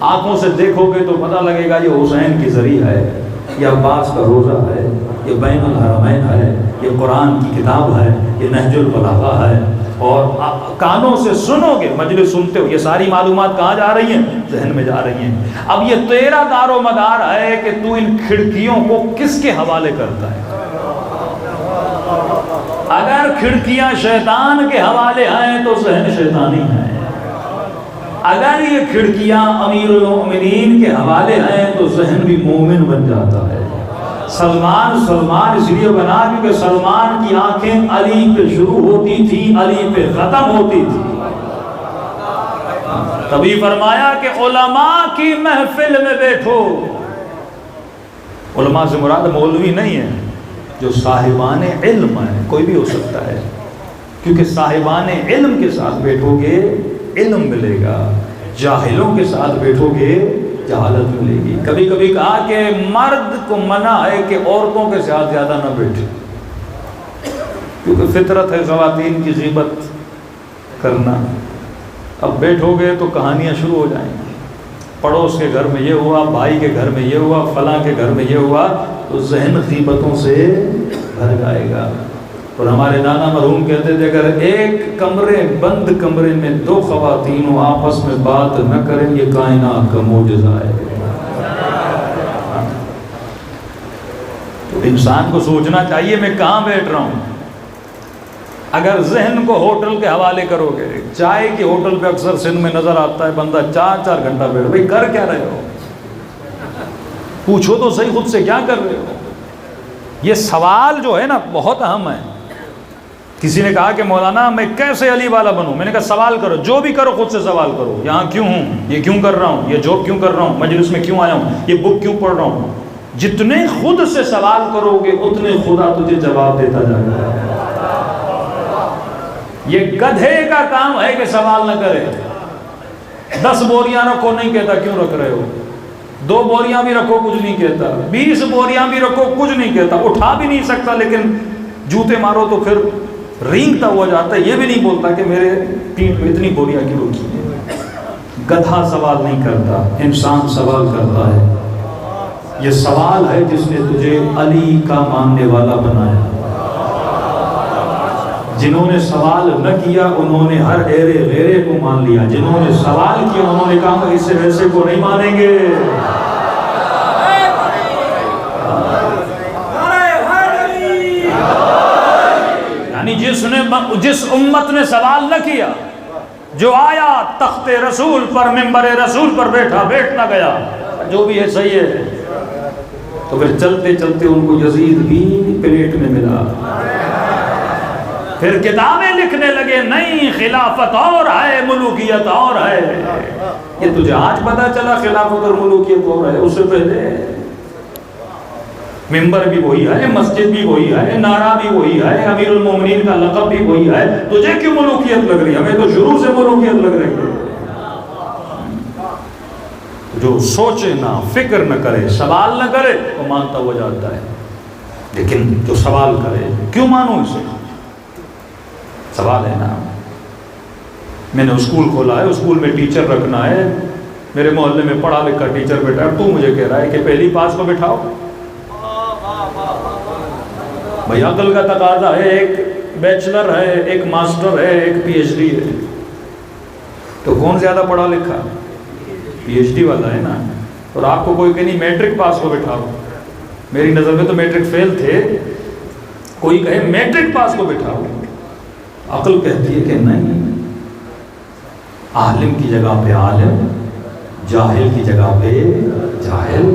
آنکھوں سے دیکھو گے تو پتہ لگے گا یہ حسین کی زری ہے, یہ عباس کا روزہ ہے, یہ بین الحرمین ہے, یہ قرآن کی کتاب ہے, یہ نہج البلاغہ ہے. اور کانوں سے سنو گے, مجلس سنتے ہو, یہ ساری معلومات کہاں جا رہی ہیں؟ ذہن میں جا رہی ہیں. اب یہ تیرا دار و مدار ہے کہ تو ان کھڑکیوں کو کس کے حوالے کرتا ہے. اگر کھڑکیاں شیطان کے حوالے ہیں تو ذہن شیطانی ہے. اگر یہ کھڑکیاں امیر المؤمنین کے حوالے ہیں تو ذہن بھی مومن بن جاتا ہے. سلمان اس لیے بنا کیونکہ سلمان کی آنکھیں علی پہ شروع ہوتی تھی, علی پہ ختم ہوتی تھی. تبھی فرمایا کہ علماء کی محفل میں بیٹھو. علماء سے مراد مولوی نہیں ہے, جو صاحبان علم ہے. کوئی بھی ہو سکتا ہے, کیونکہ صاحبان علم کے ساتھ بیٹھو گے علم ملے گا, جاہلوں کے ساتھ بیٹھو گے جہالت ملے گی. کبھی کبھی کہا کہ مرد کو منع ہے کہ عورتوں کے ساتھ زیادہ نہ بیٹھے, کیونکہ فطرت ہے خواتین کی غیبت کرنا. اب بیٹھو گے تو کہانیاں شروع ہو جائیں گی, پڑوس کے گھر میں یہ ہوا, بھائی کے گھر میں یہ ہوا, فلاں کے گھر میں یہ ہوا, تو ذہن غیبتوں سے بھر جائے گا. اور ہمارے نانا مرحوم کہتے تھے اگر ایک کمرے بند کمرے میں 2 خواتین آپس میں بات نہ کریں یہ کائنات کا معجزہ ہے. تو انسان کو سوچنا چاہیے میں کہاں بیٹھ رہا ہوں. اگر ذہن کو ہوٹل کے حوالے کرو گے, چائے کے ہوٹل پہ اکثر سندھ میں نظر آتا ہے بندہ 4-4 گھنٹہ بیٹھ, بھائی کر کیا رہے ہو؟ پوچھو تو صحیح خود سے کیا کر رہے ہو. یہ سوال جو ہے نا بہت اہم ہے. کسی نے کہا کہ مولانا میں کیسے علی والا بنوں؟ میں نے کہا سوال کرو، جو بھی کرو خود سے سوال کرو، یہاں کیوں ہوں، یہ کیوں کر رہا ہوں، یہ جاب کیوں کر رہا ہوں، مجلس میں کیوں آیا ہوں، یہ بک کیوں پڑھ رہا ہوں۔ جتنے خود سے سوال کرو گے اتنے خدا تجھے جواب دیتا جائے گا۔ یہ گدھے کا کام ہے کہ سوال نہ کرے۔ 10 بوریاں رکھو نہیں کہتا کیوں رکھ رہے ہو، 2 بوریاں بھی رکھو کچھ نہیں کہتا، 20 بوریاں بھی رکھو کچھ نہیں کہتا، اٹھا بھی نہیں سکتا لیکن جوتے مارو تو پھر رینگتا ہوا جاتا ہے، یہ بھی نہیں بولتا کہ میرے پیٹھ میں اتنی بوریاں کیوں رکھی ہیں۔ گدھا سوال نہیں کرتا، انسان سوال کرتا ہے۔ یہ سوال ہے جس نے تجھے علی کا ماننے والا بنایا۔ جنہوں نے سوال نہ کیا انہوں نے ہر ایرے غیرے کو مان لیا، جنہوں نے سوال کیا انہوں نے کہا اسے ویسے کو نہیں مانیں گے۔ یعنی جس امت نے سوال نہ کیا، جو آیا تخت رسول پر، ممبر رسول پر بیٹھا، بیٹھ نہ گیا، جو بھی ہے صحیح ہے، تو پھر چلتے چلتے ان کو یزید بھی پلیٹ میں ملا۔ پھر کتابیں لکھنے لگے، نہیں خلافت اور ہے، ملوکیت اور ہے۔ یہ تجھے آج پتا چلا خلافت اور ملوکیت اور ہے؟ اس سے پہلے ممبر بھی وہی ہے، مسجد بھی وہی ہے، نعرہ بھی وہی ہے، امیر المومنین کا لقب بھی وہی ہے، تجھے کیوں ملوکیت لگ رہی ہے؟ ہمیں تو شروع سے ملوکیت لگ رہی ہے۔ جو سوچے نہ، فکر نہ کرے، سوال نہ کرے وہ مانتا ہو جاتا ہے، لیکن جو سوال کرے کیوں مانوں اسے؟ سوال ہے نا۔ میں نے اسکول کھولا ہے، اسکول میں ٹیچر رکھنا ہے، میرے محلے میں پڑھا لکھا ٹیچر بیٹھا ہے، تو مجھے کہہ رہا ہے کہ پہلی پاس کو بٹھاؤ۔ بھئی عقل کا تقاضا ہے، ایک بیچلر ہے، ایک ماسٹر ہے، ایک پی ایچ ڈی ہے، تو کون زیادہ پڑھا لکھا؟ پی ایچ ڈی والا ہے نا۔ اور آپ کو کوئی کہ نہیں میٹرک پاس کو بٹھاؤ، میری نظر میں تو میٹرک فیل تھے، کوئی کہے میٹرک پاس کو بٹھاؤ، عقل کہتی ہے کہ نہیں، عالم کی جگہ پہ عالم، جاہل کی جگہ پہ جاہل،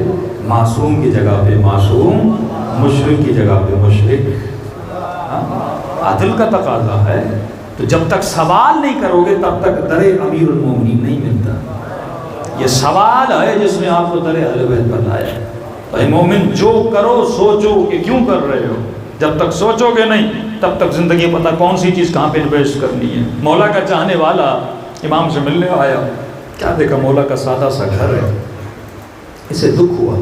معصوم کی جگہ پہ معصوم، مشرک کی جگہ پہ مشرک۔ عدل کا تقاضا ہے، تو جب تک سوال نہیں کرو گے تب تک در امیر المومنین نہیں ملتا۔ یہ سوال ہے جس نے آپ کو در اہل بیت پر لایا۔ تو اے مومن جو کرو سوچو کہ کیوں کر رہے ہو، جب تک سوچو گے نہیں تب تک زندگی پتہ کون سی چیز کہاں پہ انویسٹ کرنی ہے۔ مولا کا چاہنے والا امام سے ملنے آیا، کیا دیکھا مولا کا سادہ سا گھر ہے، اسے دکھ ہوا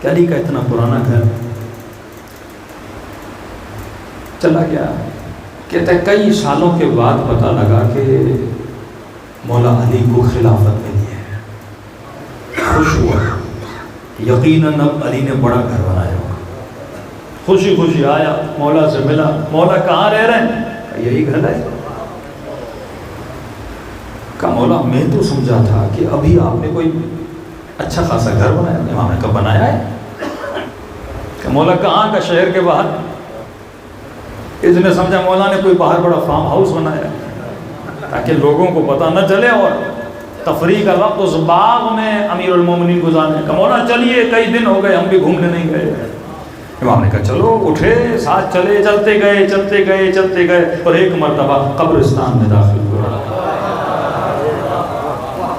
کہ علی کا اتنا پرانا گھر، چلا گیا۔ کہتا ہے کئی سالوں کے بعد پتہ لگا کہ مولا علی کو خلافت ملی ہے، خوش ہوا، یقیناً اب علی نے بڑا گھر بنایا ہوگا۔ خوشی خوشی آیا، مولا سے ملا، مولا کہاں رہ رہے ہیں؟ کہا یہی گھر ہے۔ کہا مولا میں تو سمجھا تھا کہ ابھی آپ نے کوئی اچھا خاصا گھر بنایا۔ امام نے کہا بنایا ہے۔ کہ مولا کہاں کا؟ شہر کے باہر۔ اس نے سمجھا مولا نے کوئی باہر بڑا فارم ہاؤس بنایا تاکہ لوگوں کو پتہ نہ چلے اور تفریح کا وقت اس باغ میں امیر المومنین گزارنے کا۔ مولا چلیے کئی دن ہو گئے ہم بھی گھومنے نہیں گئے۔ امام نے کہا چلو، اٹھے، ساتھ چلے، چلتے گئے چلتے گئے چلتے گئے، اور ایک مرتبہ قبرستان میں داخل ہوا۔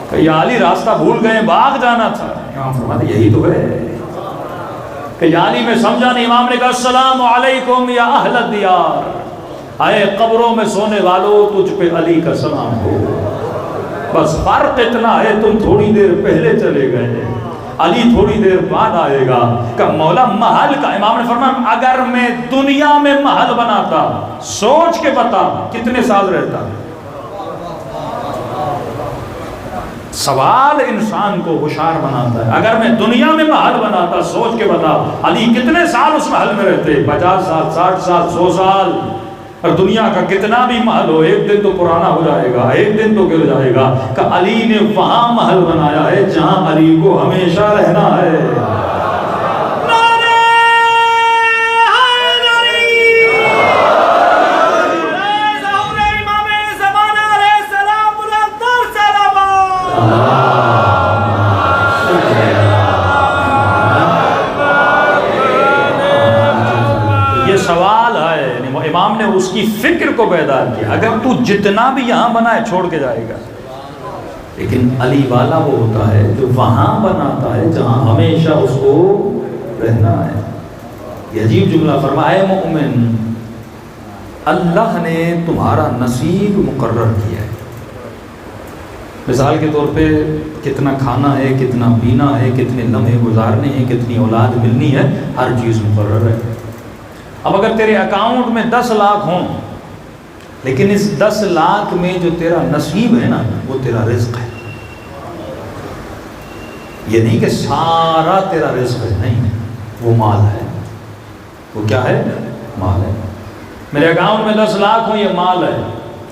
کہ یا علی راستہ بھول گئے، باغ جانا تھا۔ امام فرماتے یہی تو ہے کہ یا علی میں سمجھا نہیں۔ امام نے کہا السلام علیکم یا اہل الدیار، اے قبروں میں سونے والو تجھ پہ علی کا سلام ہو۔ بس فرق اتنا ہے تم تھوڑی دیر پہلے چلے گئے، علی تھوڑی دیر بعد آئے گا۔ کہ مولا محل کا، امام نے فرمایا اگر میں دنیا میں محل بناتا، سوچ کے بتا کتنے سال رہتا۔ سوال انسان کو ہوشیار بناتا ہے۔ اگر میں دنیا میں محل بناتا، سوچ کے بتا علی کتنے سال اس محل میں رہتے، 50 سال، 60 سال، 100 سال۔ اور دنیا کا کتنا بھی محل ہو ایک دن تو پرانا ہو جائے گا، ایک دن تو گر جائے گا۔ کہ علی نے وہاں محل بنایا ہے جہاں علی کو ہمیشہ رہنا ہے۔ یہ سوال ہے، امام نے اس کی بیدار کیا. اگر تو جتنا بھی یہاں بنائے چھوڑ کے جائے گا. لیکن علی والا وہ ہوتا ہے جو وہاں بناتا ہے جہاں ہمیشہ اس کو رہنا ہے. یہ عجیب جملہ فرمایا، اے مومن اللہ نے تمہارا نصیب مقرر کیا ہے. مثال کے طور پہ کتنا کھانا ہے، کتنا پینا ہے، کتنے لمحے گزارنے ہیں، کتنی اولاد ملنی ہے، ہر چیز مقرر ہے. اب اگر تیرے اکاؤنٹ میں 10 لاکھ ہوں، لیکن اس 10 لاکھ میں جو تیرا نصیب ہے نا وہ تیرا رزق ہے. یہ نہیں کہ سارا تیرا رزق ہے، نہیں، وہ مال ہے. وہ کیا ہے؟ مال ہے. میرے اکاؤنٹ میں 10 لاکھ ہوں، یہ مال ہے.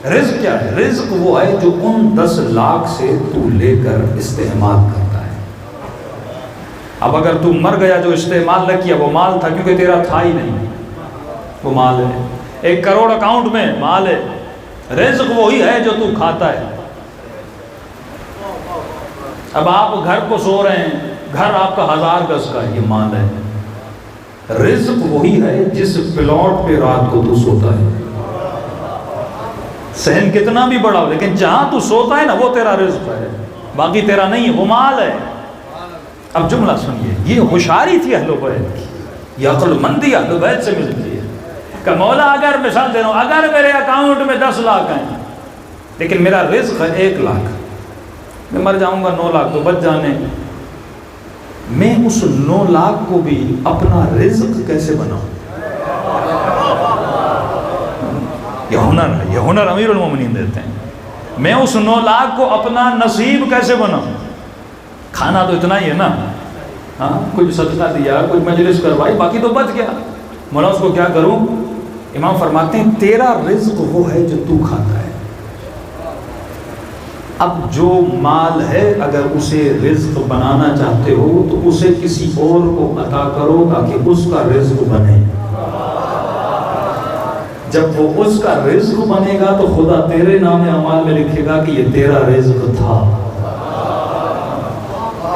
رزق کیا ہے؟ رزق وہ ہے جو ان 10 لاکھ سے تو لے کر استعمال کرتا ہے. اب اگر تو مر گیا جو استعمال نہ کیا وہ مال تھا، کیونکہ تیرا تھا ہی نہیں، وہ مال ہے. 1 کروڑ اکاؤنٹ میں مال ہے. رزق وہی ہے جو تو کھاتا ہے. اب آپ گھر کو سو رہے ہیں، گھر آپ کا 1000 گز کا ہے، یہ مال ہے. رزق وہی ہے جس پلاٹ پہ رات کو تو سوتا ہے. صحن کتنا بھی بڑا ہو لیکن جہاں تو سوتا ہے نا وہ تیرا رزق ہے، باقی تیرا نہیں ہے، وہ مال ہے. اب جملہ سنیے، یہ ہوشیاری تھی اہل بیت کی، یہ عقل مندی اہل بیت سے ملتی ہے کہ مولا اگر مثال دے رہا ہوں، اگر میرے اکاؤنٹ میں 10 لاکھ ہیں لیکن میرا رزق ہے 1 لاکھ، میں مر جاؤں گا 9 لاکھ تو بچ جانے، میں اس 9 لاکھ کو بھی اپنا رزق کیسے بناؤں؟ یہ ہنر ہے، یہ ہنر امیر المومنین دیتے ہیں. میں اس 9 لاکھ کو اپنا نصیب کیسے بناؤں؟ کھانا تو اتنا ہی ہے نا، ہاں کوئی صدقہ دیا، کوئی مجلس کروائی، باقی تو بچ گیا. مولا اس کو کیا کروں؟ امام فرماتے ہیں تیرا رزق وہ ہے جو تو کھاتا ہے. اب جو مال ہے اگر اسے رزق بنانا چاہتے ہو تو اسے کسی اور کو عطا کرو تاکہ اس کا رزق بنے. جب وہ اس کا رزق بنے گا تو خدا تیرے نام اعمال میں لکھے گا کہ یہ تیرا رزق تھا.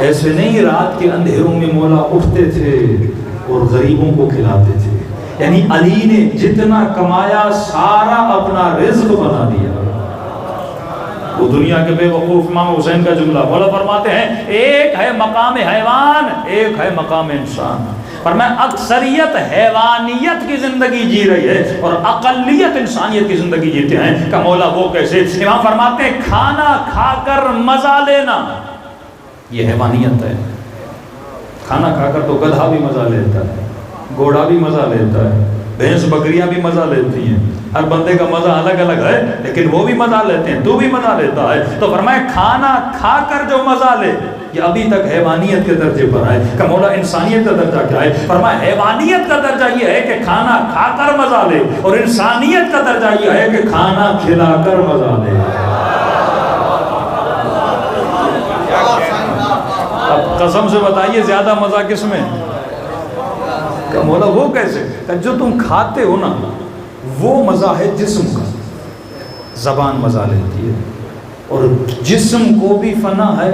ایسے نہیں رات کے اندھیروں میں مولا اٹھتے تھے اور غریبوں کو کھلاتے تھے. یعنی علی نے جتنا کمایا سارا اپنا رزق بنا دیا. وہ دنیا کے بے وقوف امام حسین کا جملہ، مولا فرماتے ہیں ایک ہے مقام حیوان، ایک ہے مقام انسان. پر میں اکثریت حیوانیت کی زندگی جی رہی ہے اور اقلیت انسانیت کی زندگی جیتے ہیں. کہ مولا وہ کیسے؟ امام فرماتے ہیں کھانا کھا کر مزہ لینا یہ حیوانیت ہے. کھانا کھا کر تو گدھا بھی مزہ لیتا ہے، گھوڑا بھی مزہ لیتا ہے، بھینس بکریاں بھی مزہ لیتی ہیں. ہر بندے کا مزہ الگ الگ ہے لیکن وہ بھی مزہ لیتے ہیں، تو بھی مزہ لیتا ہے. تو فرمایا کھانا کھا کر جو مزہ لے یہ ابھی تک حیوانیت کے درجے پر ہے. کہ مولا انسانیت کا درجہ کیا ہے؟ فرمایا حیوانیت کا درجہ یہ ہے کہ کھانا کھا کر مزہ لے، اور انسانیت کا درجہ یہ ہے کہ کھانا کھلا کر مزہ لے. اب قسم سے بتائیے زیادہ مزہ کس میں؟ کہ مولا وہ کیسے؟ کہ جو تم کھاتے ہو نا وہ مزہ ہے جسم کا. زبان مزہ لیتی ہے اور جسم کو بھی فنا ہے،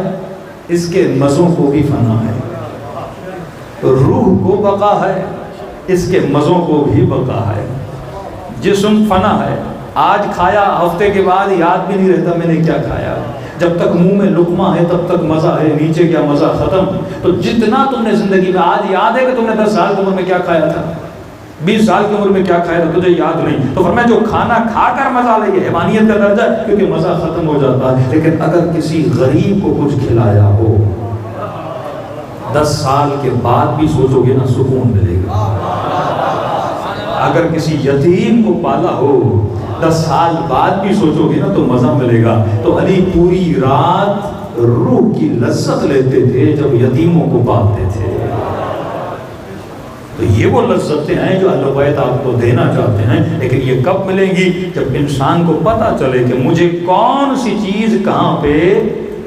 اس کے مزوں کو بھی فنا ہے. روح کو بقا ہے، اس کے مزوں کو بھی بقا ہے. جسم فنا ہے، آج کھایا ہفتے کے بعد یاد بھی نہیں رہتا میں نے کیا کھایا. جب تک منہ میں لقمہ ہے تب تک مزہ ہے، نیچے کیا مزہ ختم. تو جتنا تم نے زندگی میں آج یاد ہے کہ تم نے 10 سال کی عمر میں کیا کھایا تھا، 20 سال کی عمر میں کیا کھایا تھا، تجھے یاد نہیں. تو فرمایا جو کھانا کھا کر مزہ لے یہ حیوانیت کا درجہ ہے کیونکہ مزہ ختم ہو جاتا ہے. لیکن اگر کسی غریب کو کچھ کھلایا ہو 10 سال کے بعد بھی سوچو گے نا سکون ملے گا. اگر کسی یتیم کو پالا ہو 10 سال بعد بھی سوچو گے نا تو مزہ ملے گا. تو علی پوری رات روح کی لذت لیتے تھے جب یتیموں کو پالتے تھے. تو یہ وہ لذتیں ہیں جو اہل بیت آپ کو دینا چاہتے ہیں. لیکن یہ کب ملیں گی؟ جب انسان کو پتہ چلے کہ مجھے کون سی چیز کہاں پہ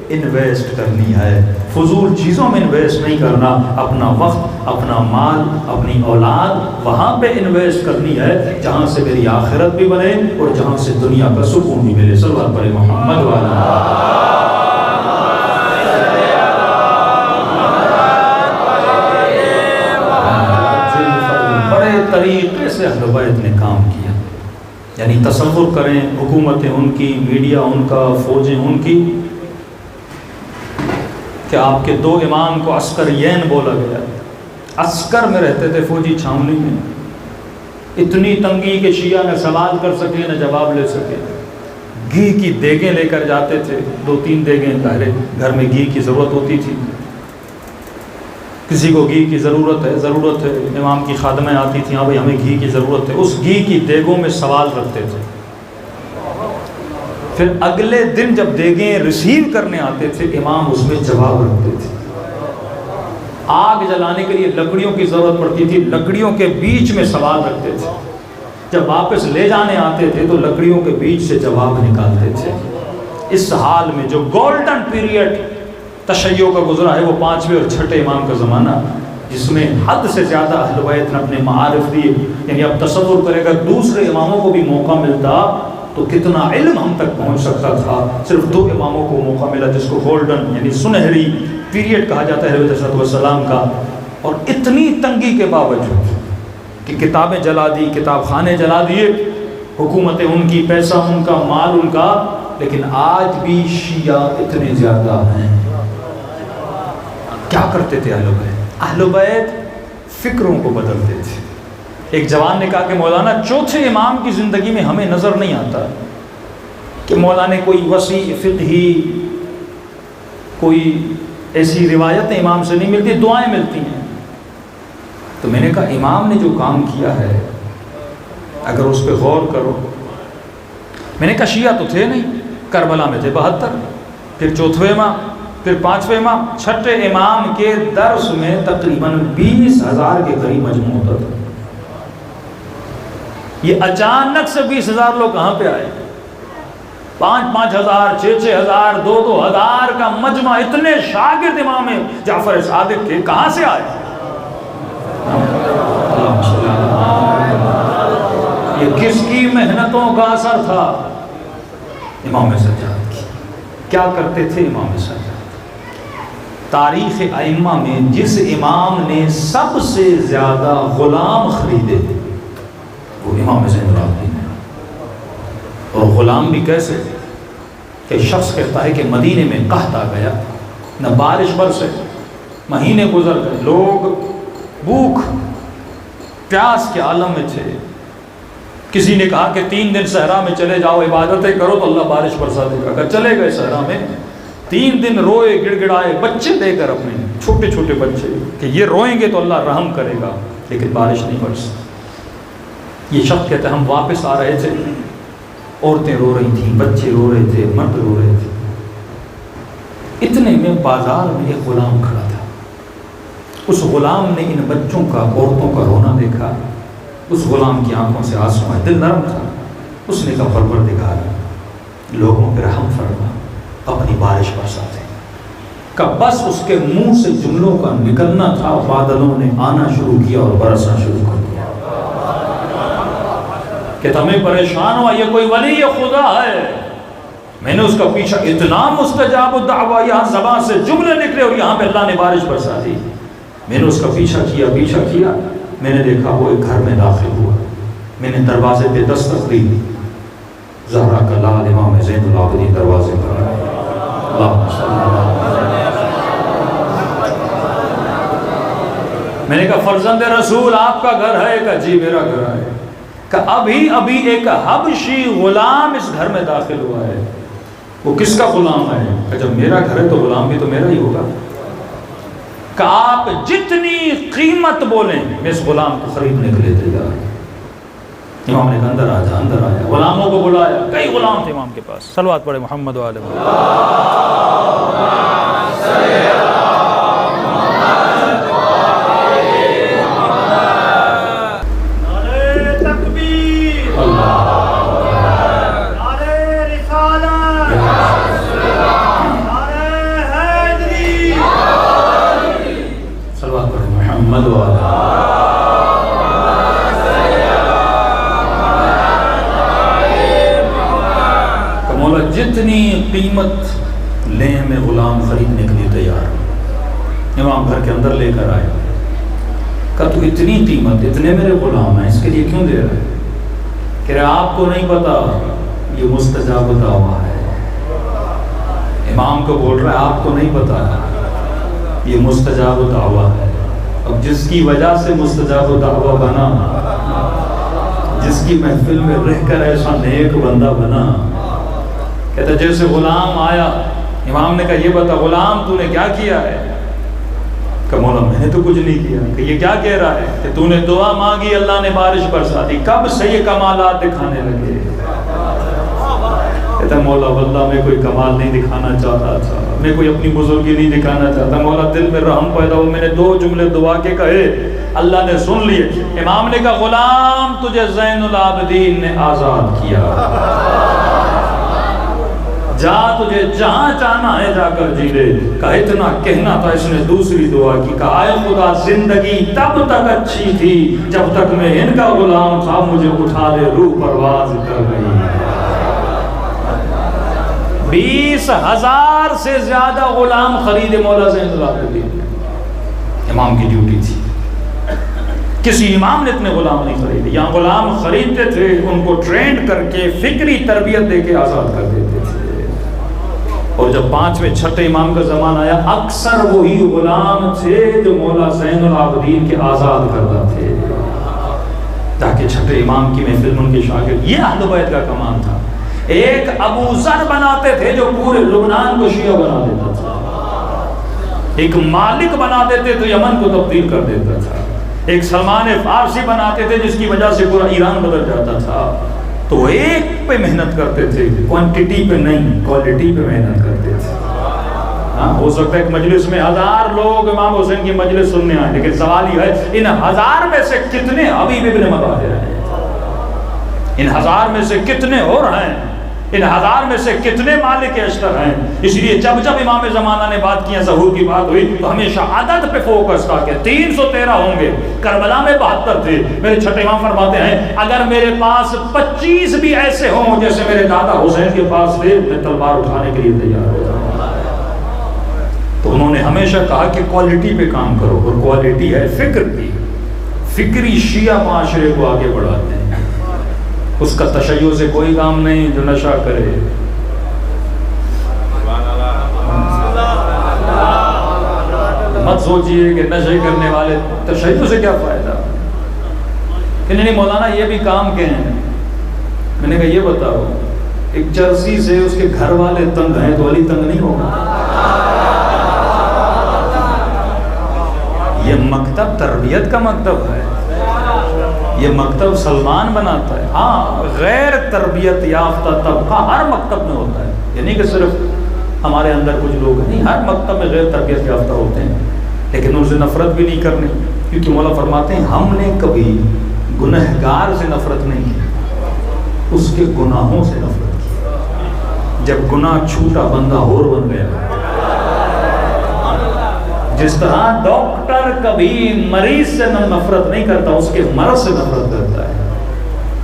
انویسٹ کرنی ہے. فضول چیزوں میں انویسٹ نہیں کرنا، اپنا وقت، اپنا مال، اپنی اولاد وہاں پہ انویسٹ کرنی ہے جہاں سے میری آخرت بھی بنے اور جہاں سے دنیا کا سکون بھی ملے. صلوات پڑھیں محمد والا. طریقے سے اہل بیت نے کام کیا، یعنی تصور کریں حکومتیں ان کی، میڈیا ان کا، فوجیں ان کی، کہ آپ کے دو امام کو عسکریین بولا گیا۔ عسکر میں رہتے تھے، فوجی چھاؤنی میں، اتنی تنگی کہ شیعہ نہ سوال کر سکے نہ جواب لے سکے۔ گھی کی دیگیں لے کر جاتے تھے، 2-3 دیگیں، گھر میں گھی کی ضرورت ہوتی تھی، کسی کو گھی کی ضرورت ہے، امام کی خادمیں آتی تھیں، ہاں بھائی ہمیں گھی کی ضرورت ہے، اس گھی کی دیگوں میں سوال رکھتے تھے۔ پھر اگلے دن جب دیگیں ریسیو کرنے آتے تھے، امام اس میں جواب رکھتے تھے۔ آگ جلانے کے لیے لکڑیوں کی ضرورت پڑتی تھی، لکڑیوں کے بیچ میں سوال رکھتے تھے۔ جب واپس لے جانے آتے تھے تو لکڑیوں کے بیچ سے جواب نکالتے تھے۔ اس حال میں جو گولڈن پیریڈ تشیع کا گزرا ہے، وہ 5ویں اور 6ٹھے امام کا زمانہ، جس میں حد سے زیادہ اہل بیت نے اپنے معارف دیے۔ یعنی اب تصور کرے گا دوسرے اماموں کو بھی موقع ملتا تو کتنا علم ہم تک پہنچ سکتا تھا۔ صرف 2 اماموں کو موقع ملا، جس کو گولڈن یعنی سنہری پیریڈ کہا جاتا ہے حضرت والسلام کا۔ اور اتنی تنگی کے باوجود کہ کتابیں جلا دی، کتاب خانے جلا دیے، حکومتیں ان کی، پیسہ ان کا، مال ان کا، لیکن آج بھی شیعہ اتنے زیادہ ہیں۔ کیا کرتے تھے اہل بیت؟ فکروں کو بدلتے تھے۔ ایک جوان نے کہا کہ مولانا 4تھے امام کی زندگی میں ہمیں نظر نہیں آتا کہ مولانا کوئی وسیع فقہی، کوئی ایسی روایتیں امام سے نہیں ملتی، دعائیں ملتی ہیں۔ تو میں نے کہا امام نے جو کام کیا ہے اگر اس پہ غور کرو، میں نے کہا شیعہ تو تھے نہیں، کربلا میں تھے 72، پھر 4تھے امام، پھر 5ویں امام، 6ٹھے امام کے درس میں تقریباً 20,000 کے قریب مجموع ہوتا تھا۔ یہ اچانک سے 20,000 لوگ کہاں پہ آئے؟ 5,000 6,000 2,000 کا مجمع، اتنے شاگرد امام جعفر صادق کے کہاں سے آئے؟ یہ کس کی محنتوں کا اثر تھا؟ امام سجاد کی۔ کیا کرتے تھے امام سجاد؟ تاریخ ائمہ میں جس امام نے سب سے زیادہ غلام خریدے وہ امام زین العابدین ہے۔ اور غلام بھی کیسے کہ شخص کہتا ہے کہ مدینے میں قحط آ گیا، نہ بارش برسے، مہینے گزر گئے، لوگ بھوک پیاس کے عالم میں تھے۔ کسی نے کہا کہ 3 دن صحرا میں چلے جاؤ، عبادتیں کرو تو اللہ بارش برسا دے گا۔ اگر چلے گئے صحرا میں، 3 دن روئے، گڑ گڑائے، بچے دے کر اپنے چھوٹے چھوٹے بچے کہ یہ روئیں گے تو اللہ رحم کرے گا، لیکن بارش نہیں برسی۔ یہ شخص کہتے ہیں ہم واپس آ رہے تھے، عورتیں رو رہی تھیں، بچے رو رہے تھے، مرد رو رہے تھے۔ اتنے میں بازار میں ایک غلام کھڑا تھا۔ اس غلام نے ان بچوں کا، عورتوں کا رونا دیکھا۔ اس غلام کی آنکھوں سے آنسو آئے، دل نرم تھا۔ اس نے کہا پروردگار لوگوں پہ رحم فرما، اپنی بارش برسا دے۔ کہ بس اس کے منہ سے جملوں کا نکلنا تھا، بادلوں نے آنا شروع کیا اور برسنا شروع کر دیا۔ کہ تمہیں پریشان ہوا، یہ کوئی ولی خدا ہے؟ میں نے اس کا پیچھا، اتنا مستجاب الدعویٰ، یہاں زبان سے جملے نکلے اور یہاں پہ اللہ نے بارش برسا دی۔ میں نے اس کا پیچھا کیا، میں نے دیکھا وہ ایک گھر میں داخل ہوا۔ میں نے دروازے پہ دستک دی، زہرا کا لال امام زین العابدین دروازے پر آئے۔ اللہم صلی اللہ علیہ وسلم۔ میں نے کہا فرزند رسول آپ کا گھر ہے؟ کہ جی میرا گھر ہے۔ کہ ابھی ایک حبشی غلام اس گھر میں داخل ہوا ہے۔ وہ کس کا غلام ہے؟ کہ جب میرا گھر ہے تو غلام بھی تو میرا ہی ہوگا۔ کہ آپ جتنی قیمت بولیں میں اس غلام کو خریدنے کے لیے تیار ہوں۔ امام نے کہا اندر آ جا، اندر آیا، غلاموں کو بلایا، کئی غلام تھے امام کے پاس۔ صلوات پڑھے محمد و آلہ محمد۔ جتنی قیمت لیں میں غلام خریدنے کے لیے تیار ہوں۔ امام گھر کے اندر لے کر آئے، کہا تو اتنی قیمت، اتنے میرے غلام ہیں، اس کے لیے کیوں دے رہے؟ کہ آپ کو نہیں پتا یہ مستجاب دعویٰ ہے. امام کو بول رہا ہے آپ کو نہیں پتا یہ مستجاب دعویٰ ہے. اب جس کی وجہ سے مستجاب دعویٰ بنا، جس کی محفل میں رہ کر ایسا نیک بندہ بنا، کہتا جیسے غلام آیا، امام نے کہا یہ بتا غلام تو نے کیا کیا ہے؟ کہ مولا میں نے تو کچھ نہیں کیا. کہ یہ کیا کہہ رہا ہے؟ کہ تو نے دعا مانگی اللہ نے بارش برسا دی، کب سے یہ کمالات دکھانے لگے؟ کہتا مولا واللہ میں کوئی کمال نہیں دکھانا چاہتا تھا، میں کوئی اپنی بزرگی نہیں دکھانا چاہتا، مولا دل میں رحم پیدا ہو، میں نے 2 جملے دعا کے کہے، اللہ نے سن لیے. امام نے کہا غلام تجھے زین العابدین نے آزاد کیا، جا تجھے جہاں چاہنا ہے جا کر جی لے. کہا اتنا کہنا تھا، اس نے دوسری دعا کی، کہا اے خدا زندگی تب تک اچھی تھی جب تک میں ان کا غلام تھا، مجھے اٹھا لے روح پرواز کر گئی. 20,000 سے زیادہ غلام خرید مولا زین العابدین. امام کی ڈیوٹی تھی. کسی امام نے اتنے غلام نہیں خریدے. یہاں غلام خریدتے تھے، ان کو ٹرینڈ کر کے فکری تربیت دے کے آزاد کر دیتے تھے. اور جب 5ویں 6ٹھے امام کا زمانہ آیا، اکثر وہی غلام تھے جو مولا زین العابدین کے آزاد کرتا تھے، تاکہ 6ٹھے امام کی محفل میں ان کے شاگرد. یہ اہل بیت کا کمال تھا. ایک ابو ذر بناتے تھے جو پورے لبنان کو شیعہ بنا دیتا تھا. ایک مالک بنا دیتے تو یمن کو تبدیل کر دیتا تھا. ایک سلمان فارسی بناتے تھے جس کی وجہ سے پورا ایران بدل جاتا تھا. تو وہ ایک پہ محنت کرتے تھے، کوانٹٹی پہ نہیں، کوالٹی پہ محنت کرتے تھے. ہاں ہو سکتا ہے ایک مجلس میں 1000 لوگ امام حسین کی مجلس سننے آئے، لیکن سوال یہ ہے ان 1000 میں سے کتنے حبیب ابن مطہر ہیں؟ ان 1000 میں سے کتنے اور ہیں؟ ان 1000 میں سے کتنے مالک اشتر ہیں؟ اس لیے جب جب امام زمانہ نے بات کی، ظہور کی بات ہوئی، تو ہمیشہ عدد پہ فوکس تھا کہ 313 ہوں گے. کربلا میں 72 تھے. میرے چھٹے امام فرماتے ہیں اگر میرے پاس 25 بھی ایسے ہوں جیسے میرے دادا حسین کے پاس تھے، میں تلوار اٹھانے کے لیے تیار ہو جاؤں. تو انہوں نے ہمیشہ کہا کہ کوالٹی پہ کام کرو، اور کوالٹی ہے فکر کی. فکری شیعہ معاشرے کو آگے بڑھاتے ہیں. اس کا تشیع سے کوئی کام نہیں جو نشہ کرے. مت سوچئے کہ نشے کرنے والے تشیع سے کیا فائدہ. کہ نہیں مولانا یہ بھی کام کے ہیں. میں نے کہا یہ بتاؤ ایک چرسی سے اس کے گھر والے تنگ ہیں تو علی تنگ نہیں ہوگا؟ یہ مکتب تربیت کا مکتب ہے. یہ مکتب سلمان بناتا ہے. ہاں غیر تربیت یافتہ طبقہ ہر مکتب میں ہوتا ہے. یعنی کہ صرف ہمارے اندر کچھ لوگ نہیں، ہر مکتب میں غیر تربیت یافتہ ہوتے ہیں. لیکن ان سے نفرت بھی نہیں کرنی، کیونکہ مولا فرماتے ہیں ہم نے کبھی گنہگار سے نفرت نہیں کی، اس کے گناہوں سے نفرت کی. جب گناہ چھوٹا بندہ اور بن گیا. جس طرح ڈاکٹر کبھی مریض سے نفرت نہیں کرتا، اس کے مرض سے نفرت کرتا ہے.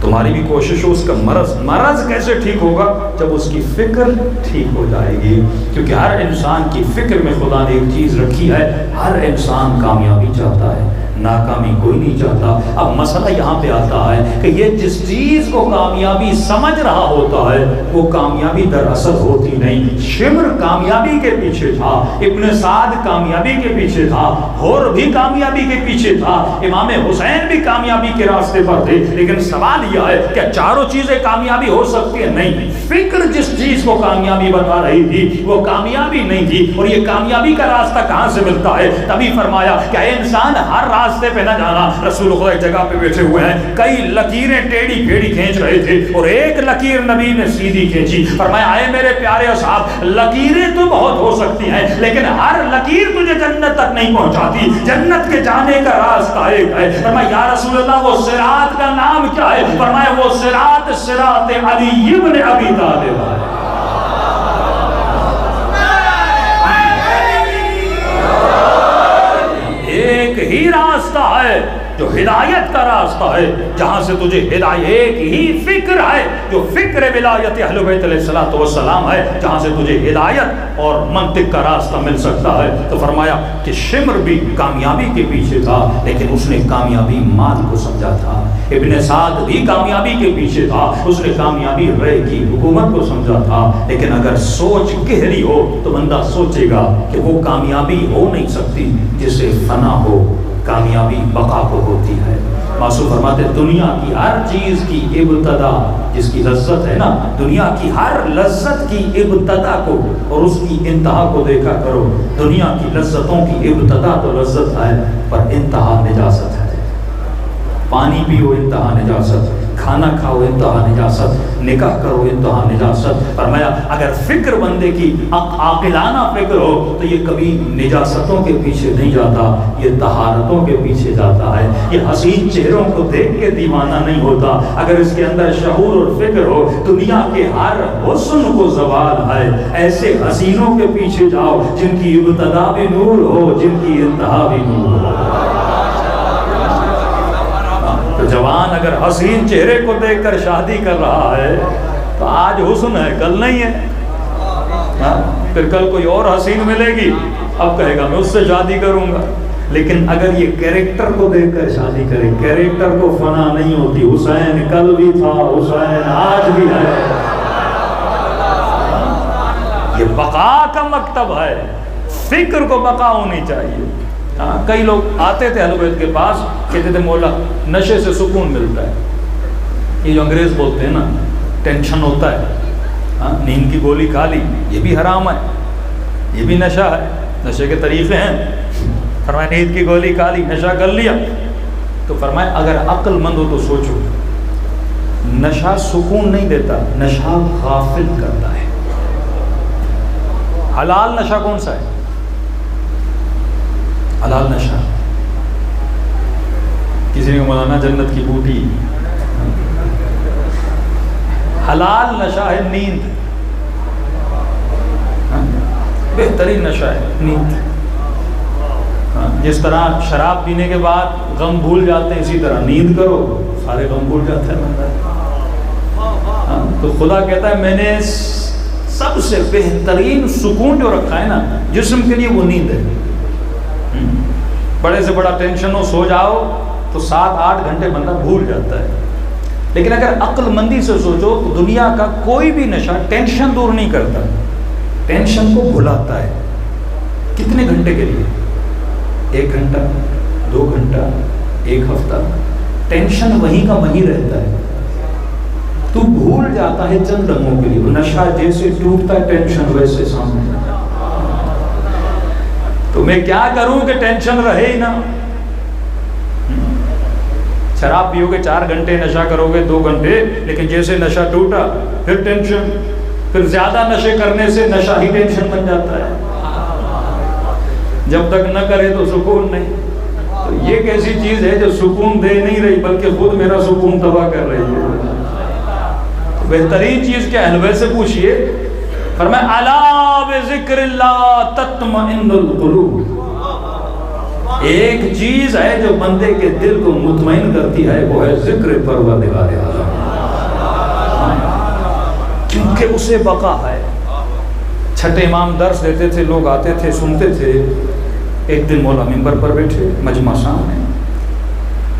تمہاری بھی کوشش ہو اس کا مرض کیسے ٹھیک ہوگا؟ جب اس کی فکر ٹھیک ہو جائے گی. کیونکہ ہر انسان کی فکر میں خدا نے ایک چیز رکھی ہے، ہر انسان کامیابی چاہتا ہے، ناکامی کوئی نہیں چاہتا. اب مسئلہ یہاں پہ آتا ہے کہ یہ جس چیز کو کامیابی سمجھ رہا ہوتا ہے وہ کامیابی دراصل ہوتی نہیں. شمر کامیابی کے پیچھے تھا، ابن سعد کامیابی کے پیچھے تھا، ہور بھی کامیابی کے پیچھے تھا، امام حسین بھی کامیابی کے راستے پر تھے. لیکن سوال یہ ہے کہ چاروں چیزیں کامیابی ہو سکتی ہیں؟ نہیں. فکر جس چیز کو کامیابی بتا رہی تھی وہ کامیابی نہیں تھی. اور یہ کامیابی کا راستہ کہاں سے ملتا ہے؟ تبھی فرمایا کہ اے انسان ہر راستے پہ نہ جانا. رسول خدا ایک جگہ پہ بیٹھے ہوئے ہیں، کئی لکیریں ٹیڑھی پھیڑی کھینچ رہے تھے اور ایک لکیر نبی نے سیدھی کھینچی. فرمایا اے میرے پیارے اصحاب، لکیریں تو بہت ہو سکتی ہیں لیکن ہر لکیر تجھے جنت تک نہیں پہنچاتی. جنت کے جانے کا راستہ ایک ہے. فرمایا یا رسول اللہ وہ صراط کا نام کیا ہے؟ فرمایا وہ صراط صراط علی ابن ابی طالب ہے. ایک ہی راستہ ہے جو ہدایت کا راستہ ہے، جہاں سے تجھے ہدایت، ایک ہی فکر ہے جو فکر ولایت اہل بیت علیہ الصلوۃ والسلام ہے، جہاں سے تجھے ہدایت اور منطق کا راستہ مل سکتا ہے۔ تو فرمایا کہ شمر بھی کامیابی کے پیچھے تھا، لیکن اس نے کامیابی مال کو سمجھا تھا۔ ابن سعد بھی کامیابی کے پیچھے تھا، اس نے کامیابی رے کی حکومت کو سمجھا تھا۔ لیکن اگر سوچ گہری ہو تو بندہ سوچے گا کہ وہ کامیابی ہو نہیں سکتی جسے فنا ہو، کامیابی بقا کو ہوتی ہے۔ معصوم فرماتے دنیا کی ہر چیز کی ابتدا، جس کی لذت ہے نا، دنیا کی ہر لذت کی ابتدا کو اور اس کی انتہا کو دیکھا کرو۔ دنیا کی لذتوں کی ابتدا تو لذت ہے، پر انتہا نجاست ہے۔ پانی پیو انتہا نجاست، کھانا کھاؤ انتہا نجاست، نکاح کرو انتہا نجاست۔ فرمایا اگر فکر بندے کی عاقلانہ فکر ہو تو یہ کبھی نجاستوں کے پیچھے نہیں جاتا، یہ طہارتوں کے پیچھے جاتا ہے۔ یہ حسین چہروں کو دیکھ کے دیوانہ نہیں ہوتا، اگر اس کے اندر شعور اور فکر ہو۔ دنیا کے ہر حسن کو زوال ہے، ایسے حسینوں کے پیچھے جاؤ جن کی ابتدا بھی نور ہو، جن کی انتہا بھی نور ہو۔ جوان اگر حسین چہرے کو دیکھ کر شادی کر رہا ہے تو آج حسن ہے، کل نہیں ہے۔ پھر کل کوئی اور حسین ملے گی، اب کہے گا میں اس سے شادی کروں گا۔ لیکن اگر یہ کیریکٹر کو دیکھ کر شادی کرے، کیریکٹر کو فنا نہیں ہوتی۔ حسین کل بھی تھا، حسین آج بھی ہے۔ یہ بقا کا مکتب ہے، فکر کو بقا ہونی چاہیے۔ کئی لوگ آتے تھے اہل بیت کے پاس، کہتے تھے مولا نشے سے سکون ملتا ہے۔ یہ جو انگریز بولتے ہیں نا، ٹینشن ہوتا ہے، نیند کی گولی کھا لی، یہ بھی حرام ہے، یہ بھی نشہ ہے، نشے کے طریقے ہیں۔ فرمایا نیند کی گولی کھا لی، نشہ کر لیا، تو فرمایا اگر عقل مند ہو تو سوچو، نشہ سکون نہیں دیتا، نشہ غافل کرتا ہے۔ حلال نشہ کون سا ہے؟ حلال نشہ، کسی نے مولانا جنت کی بوٹی، حلال نشہ ہے نیند، بہترین نشہ ہے نیند۔ جس طرح شراب پینے کے بعد غم بھول جاتے ہیں، اسی طرح نیند کرو سارے غم بھول جاتے ہیں۔ تو خدا کہتا ہے میں نے سب سے بہترین سکون جو رکھا ہے نا جسم کے لیے، وہ نیند ہے۔ بڑے سے بڑا ٹینشن ہو، سو جاؤ تو 7-8 گھنٹے بندہ بھول جاتا ہے۔ لیکن اگر عقل مندی سے سوچو تو دنیا کا کوئی بھی نشہ ٹینشن دور نہیں کرتا، ٹینشن کو بھلاتا ہے۔ کتنے گھنٹے کے لیے؟ 1 گھنٹہ، 2 گھنٹہ، 1 ہفتہ، ٹینشن وہیں کا وہیں رہتا ہے، تو بھول جاتا ہے چند لمحوں کے لیے۔ نشہ جیسے ٹوٹتا ہے ٹینشن ویسے سامنے۔ تو میں کیا کروں کہ ٹینشن رہے ہی نہ۔ شراب پیو گے 4 گھنٹے، نشہ کرو گے 2 گھنٹے، لیکن جیسے نشہ ٹوٹا پھر ٹینشن، پھر زیادہ نشے کرنے سے نشہ ہی ٹینشن بن جاتا ہے۔ جب تک نہ کرے تو سکون نہیں۔ تو یہ ایک ایسی چیز ہے جو سکون دے نہیں رہی بلکہ خود میرا سکون تباہ کر رہی ہے۔ تو بہترین چیز کیا ہے؟ اہل بیت سے پوچھئے۔ فرمایا الا بذکر اللہ تطمئن القلوب۔ ایک چیز ہے جو بندے کے دل کو مطمئن کرتی ہے، وہ ہے ذکر پروردگار اعظم، کیونکہ اسے بقا ہے۔ چھٹے امام درس دیتے تھے، لوگ آتے تھے سنتے تھے۔ ایک دن مولا منبر پر بیٹھے، مجمع سامنے،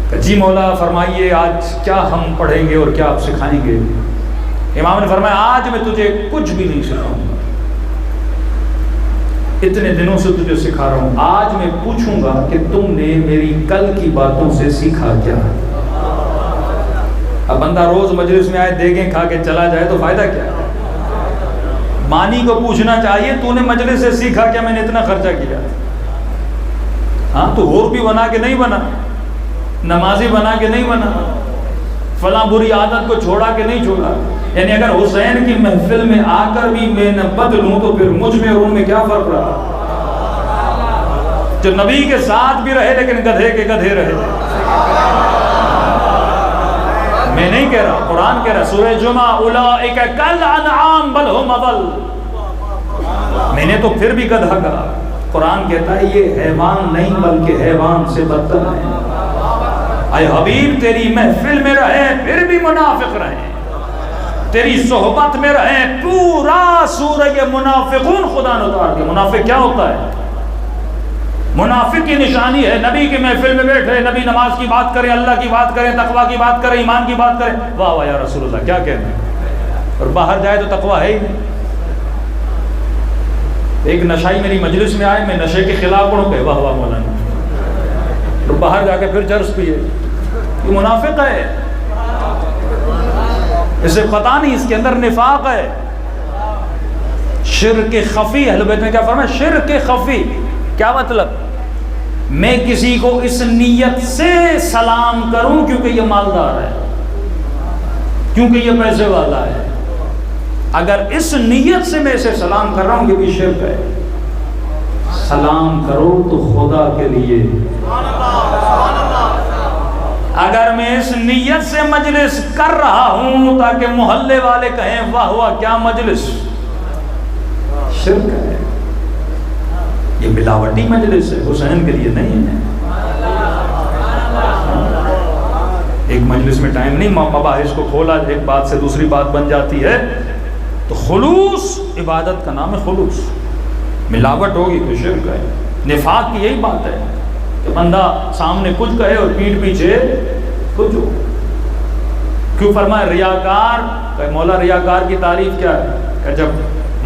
کہ جی مولا فرمائیے آج کیا ہم پڑھیں گے اور کیا آپ سکھائیں گے؟ امام نے فرمایا آج میں تجھے کچھ بھی نہیں سکھاؤں گا، اتنے دنوں سے تجھے سکھا رہا ہوں، آج میں پوچھوں گا کہ تم نے میری کل کی باتوں سے سیکھا کیا؟ اب بندہ روز مجلس میں آئے دیگیں کھا کے چلا جائے تو فائدہ کیا؟ مانی کو پوچھنا چاہیے تو نے مجلس سے سیکھا کیا، میں نے اتنا خرچہ کیا؟ ہاں تو اور بھی بنا کے نہیں بنا، نمازی بنا کے نہیں بنا، فلاں بری عادت کو چھوڑا کے نہیں چھوڑا۔ یعنی اگر حسین کی محفل میں آ کر بھی میں نہ بدلوں تو پھر مجھ میں اور ان میں کیا فرق رہا؟ جو نبی کے ساتھ بھی رہے لیکن گدھے کے گدھے رہے۔ میں نہیں کہہ رہا، قرآن کہہ رہا سورہ جمعہ اولئک کالانعام بل ھم اضل۔ میں نے تو پھر بھی گدھا کہا، قرآن کہتا ہے یہ حیوان نہیں بلکہ حیوان سے بدتر ہے۔ اے حبیب تیری محفل میں رہے پھر بھی منافق رہے، تیری صحبت میں رہے پورا سورہ منافقون خدا نے اتار دیا۔ منافق کیا ہوتا ہے؟ منافق کی نشانی ہے نبی کی محفل میں بیٹھے، نبی نماز کی بات کریں، اللہ کی بات کریں، تقوی کی بات کریں، ایمان کی بات کریں، واہ واہ یا رسول اللہ کیا کہنا ہے، اور باہر جائے تو تقوی ہے ہی نہیں۔ ایک نشائی میری مجلس میں آئے، میں نشے کے خلاف پڑھوں کہ واہ واہ مولانا، اور باہر جا کے پھر چرس پیے، یہ منافق ہے، اسے پتہ نہیں اس کے اندر نفاق ہے۔ شرک خفی، اہل بیت نے کیا فرمایا؟ شرک خفی کیا مطلب؟ میں کسی کو اس نیت سے سلام کروں کیونکہ یہ مالدار ہے، کیونکہ یہ پیسے والا ہے، اگر اس نیت سے میں اسے سلام کر رہا ہوں یہ بھی شرک ہے۔ سلام کرو تو خدا کے لیے، اگر میں اس نیت سے مجلس کر رہا ہوں تاکہ محلے والے کہیں واہ واہ کیا مجلس، شرک ہے، یہ ملاوٹی مجلس ہے، حسین کے لیے نہیں ہے۔ ایک مجلس میں ٹائم نہیں، مباحث کو کھولا، ایک بات سے دوسری بات بن جاتی ہے، تو خلوص عبادت کا نام ہے خلوص، ملاوٹ ہوگی تو شرک ہے۔ نفاق کی یہی بات ہے کہ بندہ سامنے کچھ کہے اور پیٹھ پیچھے کچھ ہو۔ کیوں فرمایا ریاکار، کہ مولا ریاکار کی تعریف کیا ہے؟ کہ جب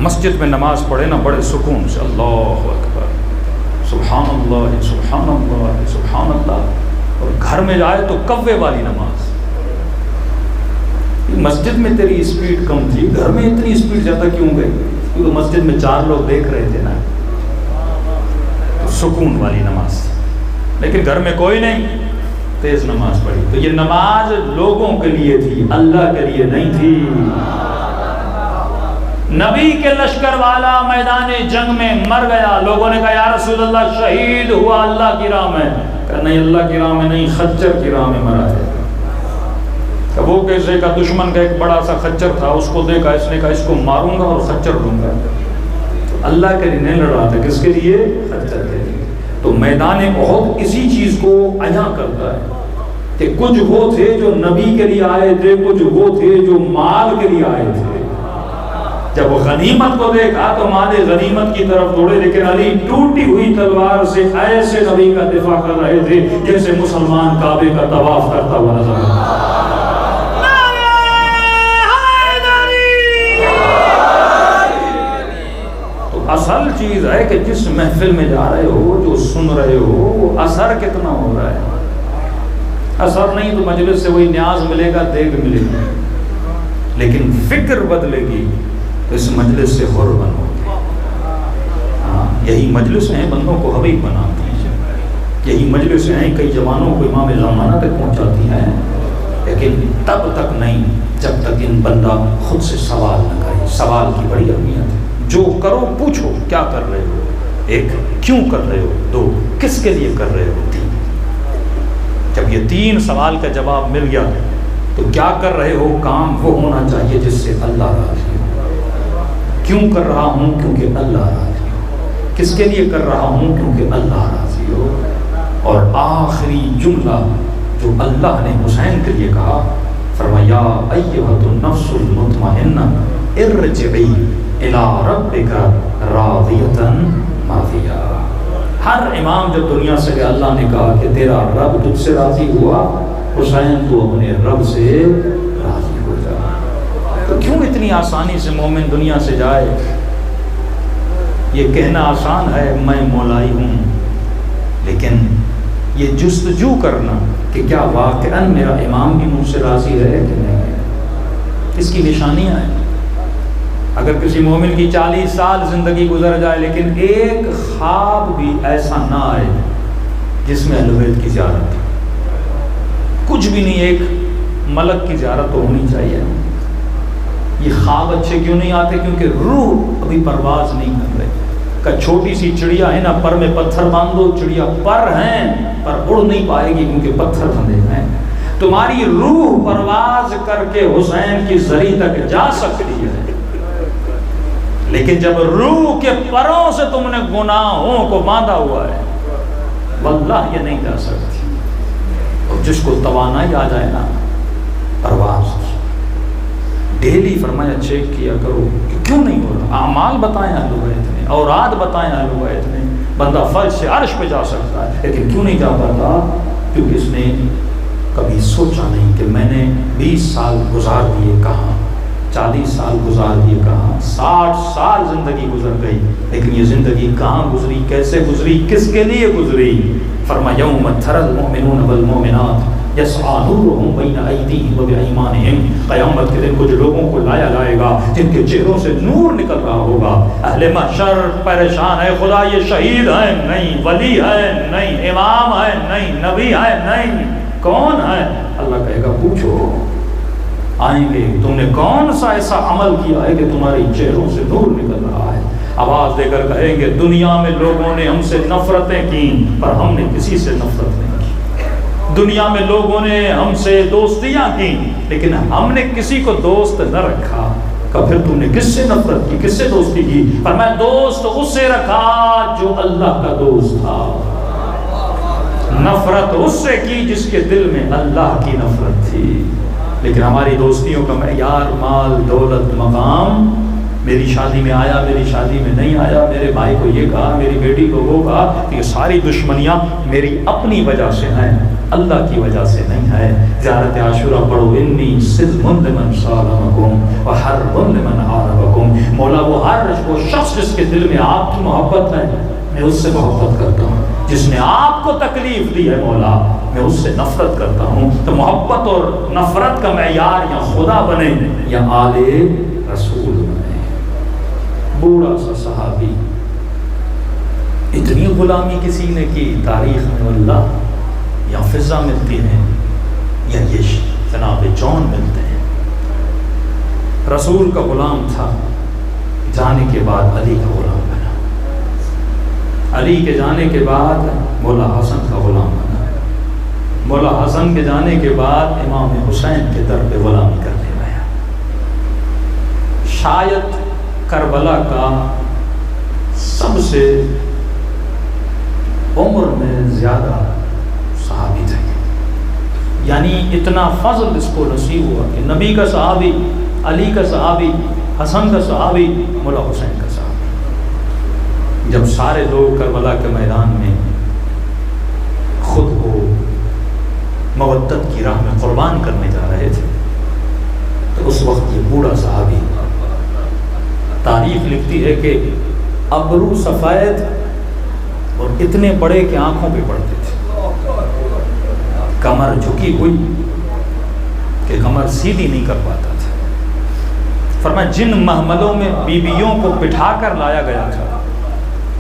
مسجد میں نماز پڑھے نا بڑے سکون سے اللہ اکبر سبحان اللہ سبحان اللہ سبحان اللہ، اور گھر میں جائے تو کوے والی نماز۔ مسجد میں تیری اسپیڈ کم تھی، گھر میں اتنی اسپیڈ زیادہ کیوں گئی؟ کیونکہ مسجد میں 4 لوگ دیکھ رہے تھے نا، تو سکون والی نماز تھی، لیکن گھر میں کوئی نہیں، تیز نماز پڑھی۔ تو یہ نماز لوگوں کے لیے تھی، اللہ کے لیے نہیں تھی۔ نبی کے لشکر والا میدان جنگ میں مر گیا، لوگوں نے کہا یا رسول اللہ شہید ہوا اللہ کی راہ میں، کہا نہیں اللہ کی راہ میں نہیں، خچر کی راہ میں مرا ہے۔ کہ وہ کیسے کا؟ دشمن کا ایک بڑا سا خچر تھا، اس کو دیکھا، اس نے کہا اس کو ماروں گا اور خچر لوں گا۔ اللہ کے لیے نہیں لڑ رہا تھا، کس کے لیے؟ خچر کے لیے۔ تو میدان احد اسی چیز کو عیاں کرتا ہے کہ کچھ وہ تھے جو نبی کے لیے آئے تھے، کچھ وہ تھے جو مال کے لیے آئے تھے۔ جب وہ غنیمت کو دیکھا تو مال غنیمت کی طرف دوڑے، لیکن علی ٹوٹی ہوئی تلوار سے ایسے نبی کا دفاع کر رہے تھے جیسے مسلمان کعبے کا طواف کرتا ہوا نظر آتا۔ تو اصل چیز ہے کہ جس محفل میں جا رہے ہو، جو سن رہے ہو، وہ اثر کتنا ہو رہا ہے۔ اثر نہیں تو مجلس سے وہی نیاز ملے گا، دیگ ملے گی، لیکن فکر بدلے گی تو اس مجلس سے حر بنو گے۔ ہاں، یہی مجلس ہیں بندوں کو حبیب بناتی ہیں، یہی مجلس ہیں کئی جوانوں کو امام زمانہ تک پہنچاتی ہیں، لیکن تب تک نہیں جب تک ان بندہ خود سے سوال نہ کرے۔ سوال کی بڑی اہمیت ہے، جو کرو پوچھو کیا کر رہے ہو، 1 کیوں کر رہے ہو، 2 کس کے لیے کر رہے ہو، 3 جب یہ 3 سوال کا جواب مل گیا تو کیا کر رہے ہو کام وہ ہونا چاہیے جس سے اللہ راضی ہو۔ کیوں کر رہا ہوں؟ کیونکہ اللہ راضی ہو۔ کس کے لیے کر رہا ہوں؟ کیونکہ اللہ راضی ہو۔ اور آخری جملہ جو اللہ نے حسین کے لیے کہا، فرمایا ایھۃ النفس المطمئنہ ارجعی الی ربک راضیۃ مرضیہ۔ ہر امام جب دنیا سے گیا اللہ نے کہا کہ تیرا رب تجھ سے راضی ہوا، حسین تو اپنے رب سے راضی ہو جا۔ تو کیوں اتنی آسانی سے مومن دنیا سے جائے؟ یہ کہنا آسان ہے میں مولائی ہوں، لیکن یہ جستجو کرنا کہ کیا واقعاً میرا امام بھی مجھ سے راضی ہے کہ نہیں ہے، اس کی نشانیاں ہیں۔ اگر کسی مومن کی 40 سال زندگی گزر جائے لیکن ایک خواب بھی ایسا نہ آئے جس میں اہل بیت کی زیارت ہو، کچھ بھی نہیں، ایک ملک کی زیارت تو ہونی چاہیے۔ یہ خواب اچھے کیوں نہیں آتے؟ کیونکہ روح ابھی پرواز نہیں کر رہی۔ کہ چھوٹی سی چڑیا ہے نا، پر میں پتھر باندھ دو، چڑیا پر ہیں پر اڑ نہیں پائے گی کیونکہ پتھر بندھے ہیں۔ تمہاری روح پرواز کر کے حسین کی زری تک جا سکتی ہے، لیکن جب روح کے پروں سے تم نے گناہوں کو باندھا ہوا ہے، واللہ یہ نہیں جا سکتی۔ اور جس کو توانائی آ جائے نا پرواز کی، ڈیلی فرمایا چیک کیا کرو کہ کیوں نہیں ہو رہا. اعمال بتائیں اہل بیت نے، اوراد بتائیں اہل بیت نے، بندہ فرش سے عرش پہ جا سکتا ہے لیکن کیوں نہیں جا پاتا؟ کیونکہ اس نے کبھی سوچا نہیں کہ میں نے 20 سال گزار دیے کہاں، 40 سال گزار دیے کہاں، 60 سال زندگی گزر گئی، لیکن یہ زندگی کہاں گزری، کیسے گزری، کس کے لیے گزری؟ فرمایا یوم تری المؤمنون والمؤمنات یسعی نورہم بین ایدیہم و بایمانہم، قیامت کے دن کچھ لوگوں کو لایا جائے گا جن کے چہروں سے نور نکل رہا ہوگا. اہل محشر پریشان ہے، خدا یہ شہید ہے نہیں، ولی ہے نہیں، امام ہے نہیں، نبی ہے نہیں، کون ہے؟ اللہ کہے گا پوچھو. آئیں گے تم نے کون سا ایسا عمل کیا ہے کہ تمہاری چہروں سے نور نکل رہا ہے؟ آواز دے کر کہیں گے دنیا میں لوگوں نے ہم سے نفرتیں کی پر ہم نے کسی سے نفرت نہیں کی، دنیا میں لوگوں نے ہم سے دوستیاں کی لیکن ہم نے کسی کو دوست نہ رکھا. کہ پھر تم نے کس سے نفرت کی، کس سے دوستی کی؟ پر میں دوست اس سے رکھا جو اللہ کا دوست تھا، نفرت اس سے کی جس کے دل میں اللہ کی نفرت تھی. لیکن ہماری دوستیوں کا معیار مال، دولت، مقام، میری شادی میں آیا، میری شادی میں نہیں آیا، میرے بھائی کو یہ کہا، میری بیٹی کو وہ کہا. یہ ساری دشمنیاں میری اپنی وجہ سے ہیں، اللہ کی وجہ سے نہیں ہے. زیارت عاشورہ پڑھو، انی سلم لمن صالمکم وحرب لمن حاربکم. مولا وہ شخص جس کے دل میں آپ کی محبت ہے میں اس سے محبت کرتا ہوں، جس نے آپ کو تکلیف دی ہے مولا میں اس سے نفرت کرتا ہوں. تو محبت اور نفرت کا معیار یا خدا بنے یا آل رسول بنے. بوڑھا سا صحابی، اتنی غلامی کسی نے کی تاریخ میں اللہ یا فضا ملتی ہے یا یہ جناب جون ملتے ہیں. رسول کا غلام تھا، جانے کے بعد علی کا غلام بنا، علی کے جانے کے بعد مولا حسن کا غلام بنا، مولا حسن کے جانے کے بعد امام حسین کے در پہ غلامی کرنے گیا. شاید کربلا کا سب سے عمر میں زیادہ صحابی تھے، یعنی اتنا فضل اس کو نصیب ہوا کہ نبی کا صحابی، علی کا صحابی، حسن کا صحابی، مولا حسین کا صحابی. جب سارے لوگ کربلا کے میدان میں خود کو مودت کی راہ میں قربان کرنے جا رہے تھے تو اس وقت یہ بوڑھا صحابی، تاریخ لکھتی ہے کہ ابرو سفید اور اتنے بڑے کہ آنکھوں پہ پڑتے تھے، کمر جھکی ہوئی کہ کمر سیدھی نہیں کر پاتا تھا. فرمایا جن محملوں میں بیویوں کو بٹھا کر لایا گیا تھا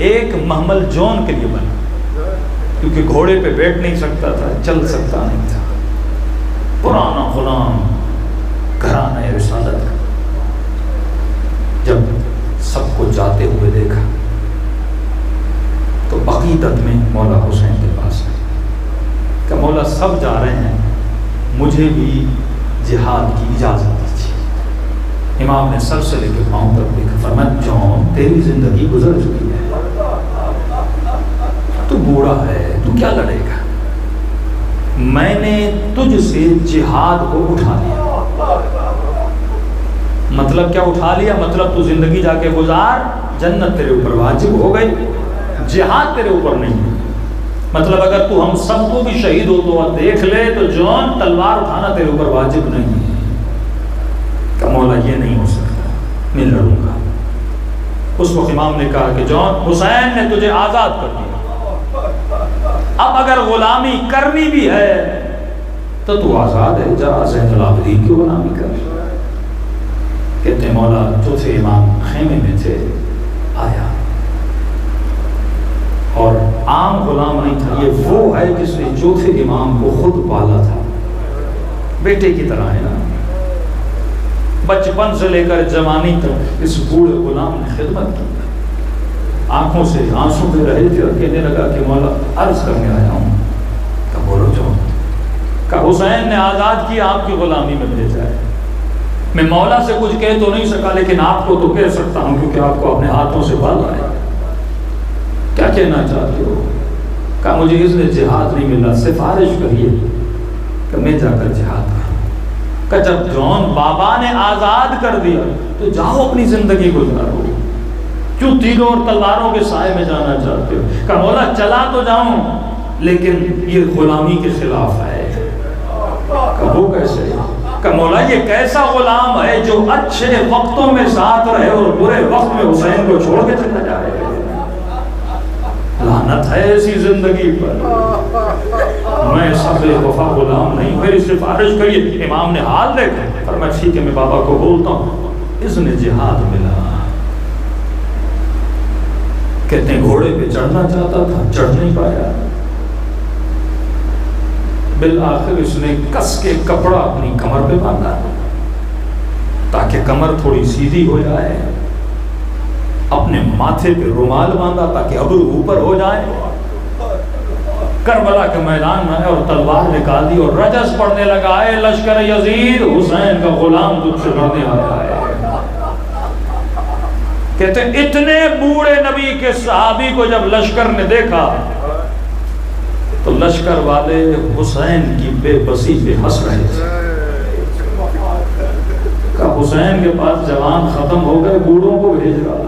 ایک محمل جون کے لیے بنا، کیونکہ گھوڑے پہ بیٹھ نہیں سکتا تھا، چل سکتا نہیں تھا. پرانا غلام گھرانہ رسالت کا جب سب کو جاتے ہوئے دیکھا تو عقیدت میں مولا حسین کے پاس آئے کہ مولا سب جا رہے ہیں، مجھے بھی جہاد کی اجازت دیجیے. امام نے سر سے لے کے پاؤں تک دیکھا. فرمایا جون تیری زندگی گزر چکی ہے، تو بوڑھا ہے، تو کیا لڑے گا؟ میں نے تجھ سے جہاد کو اٹھا لیا. مطلب کیا اٹھا لیا؟ مطلب تو زندگی جا کے گزار، جنت تیرے اوپر واجب ہو گئی، جہاد تیرے اوپر نہیں. مطلب اگر تو ہم سب کو بھی شہید ہو تو دیکھ لے تو جون تلوار اٹھانا تیرے اوپر واجب نہیں ہے. کہ مولا یہ نہیں ہو سکتا، میں لڑوں گا. اس وقت امام نے کہا کہ جون حسین نے تجھے آزاد کر دیا، اب اگر غلامی کرنی بھی ہے تو آزاد ہے، جا زین العابدین کی غلامی کر. کہتے ہیں مولا چوتھے امام خیمے میں تھے، آیا اور عام غلام نہیں تھا، یہ وہ ہے جس نے چوتھے امام کو خود پالا تھا، بیٹے کی طرح ہے نا. بچپن سے لے کر جوانی تک اس بوڑھے غلام نے خدمت کی. آنکھوں سے آنسو بہ رہے تھے اور کہنے لگا کہ مولا عرض کرنے آیا ہوں. کہ بولو جو. کہ حسین نے آزاد کیا، آپ کی غلامی میں بھیجا ہے. میں مولا سے کچھ کہہ تو نہیں سکا لیکن آپ کو تو کہہ سکتا ہوں کیونکہ آپ کو اپنے ہاتھوں سے پالا ہے. کیا کہنا چاہتے ہو؟ کہا مجھے اس نے جہاد نہیں ملا، سفارش کریے کہ میں جا کر جہاد کروں۔ کہ جب جون بابا نے آزاد کر دیا تو جاؤ اپنی زندگی گزارو، کیوں تیروں اور تلواروں کے سائے میں جانا چاہتے ہو؟ کہ مولا چلا تو جاؤں لیکن یہ غلامی کے خلاف ہے۔ کہ وہ کیسے؟ کہ مولا یہ کیسا غلام ہے جو اچھے وقتوں میں ساتھ رہے اور برے وقت میں حسین کو چھوڑ کے چلا جائے؟ لعنت ہے ایسی زندگی پر۔ میں سب وفا غلام نہیں، میری سفارش کریے۔ امام نے حال دیکھا، فرمایا ٹھیک ہے میں بابا کو بولتا ہوں۔ اذن جہاد ملا۔ کہتے ہیں گھوڑے پہ چڑھنا چاہتا تھا، چڑھ نہیں پایا۔ بالآخر اس نے کس کے کپڑا اپنی کمر پہ باندھا تاکہ کمر تھوڑی سیدھی ہو جائے، اپنے ماتھے پہ رومال باندھا تاکہ ابرو اوپر ہو جائے۔ کربلا کے میدان میں اور تلوار نکال دی اور رجس پڑھنے لگا، اے لشکر یزید، حسین کا غلام تجھ سے لڑنے آیا ہے۔ کہتے ہیں اتنے بوڑھے نبی کے صحابی کو جب لشکر نے دیکھا تو لشکر والے حسین کی بے بسی پہ ہنس رہے تھے۔ کہ حسین کے پاس جوان ختم ہو گئے، بوڑھوں کو بھیج رہا ہے۔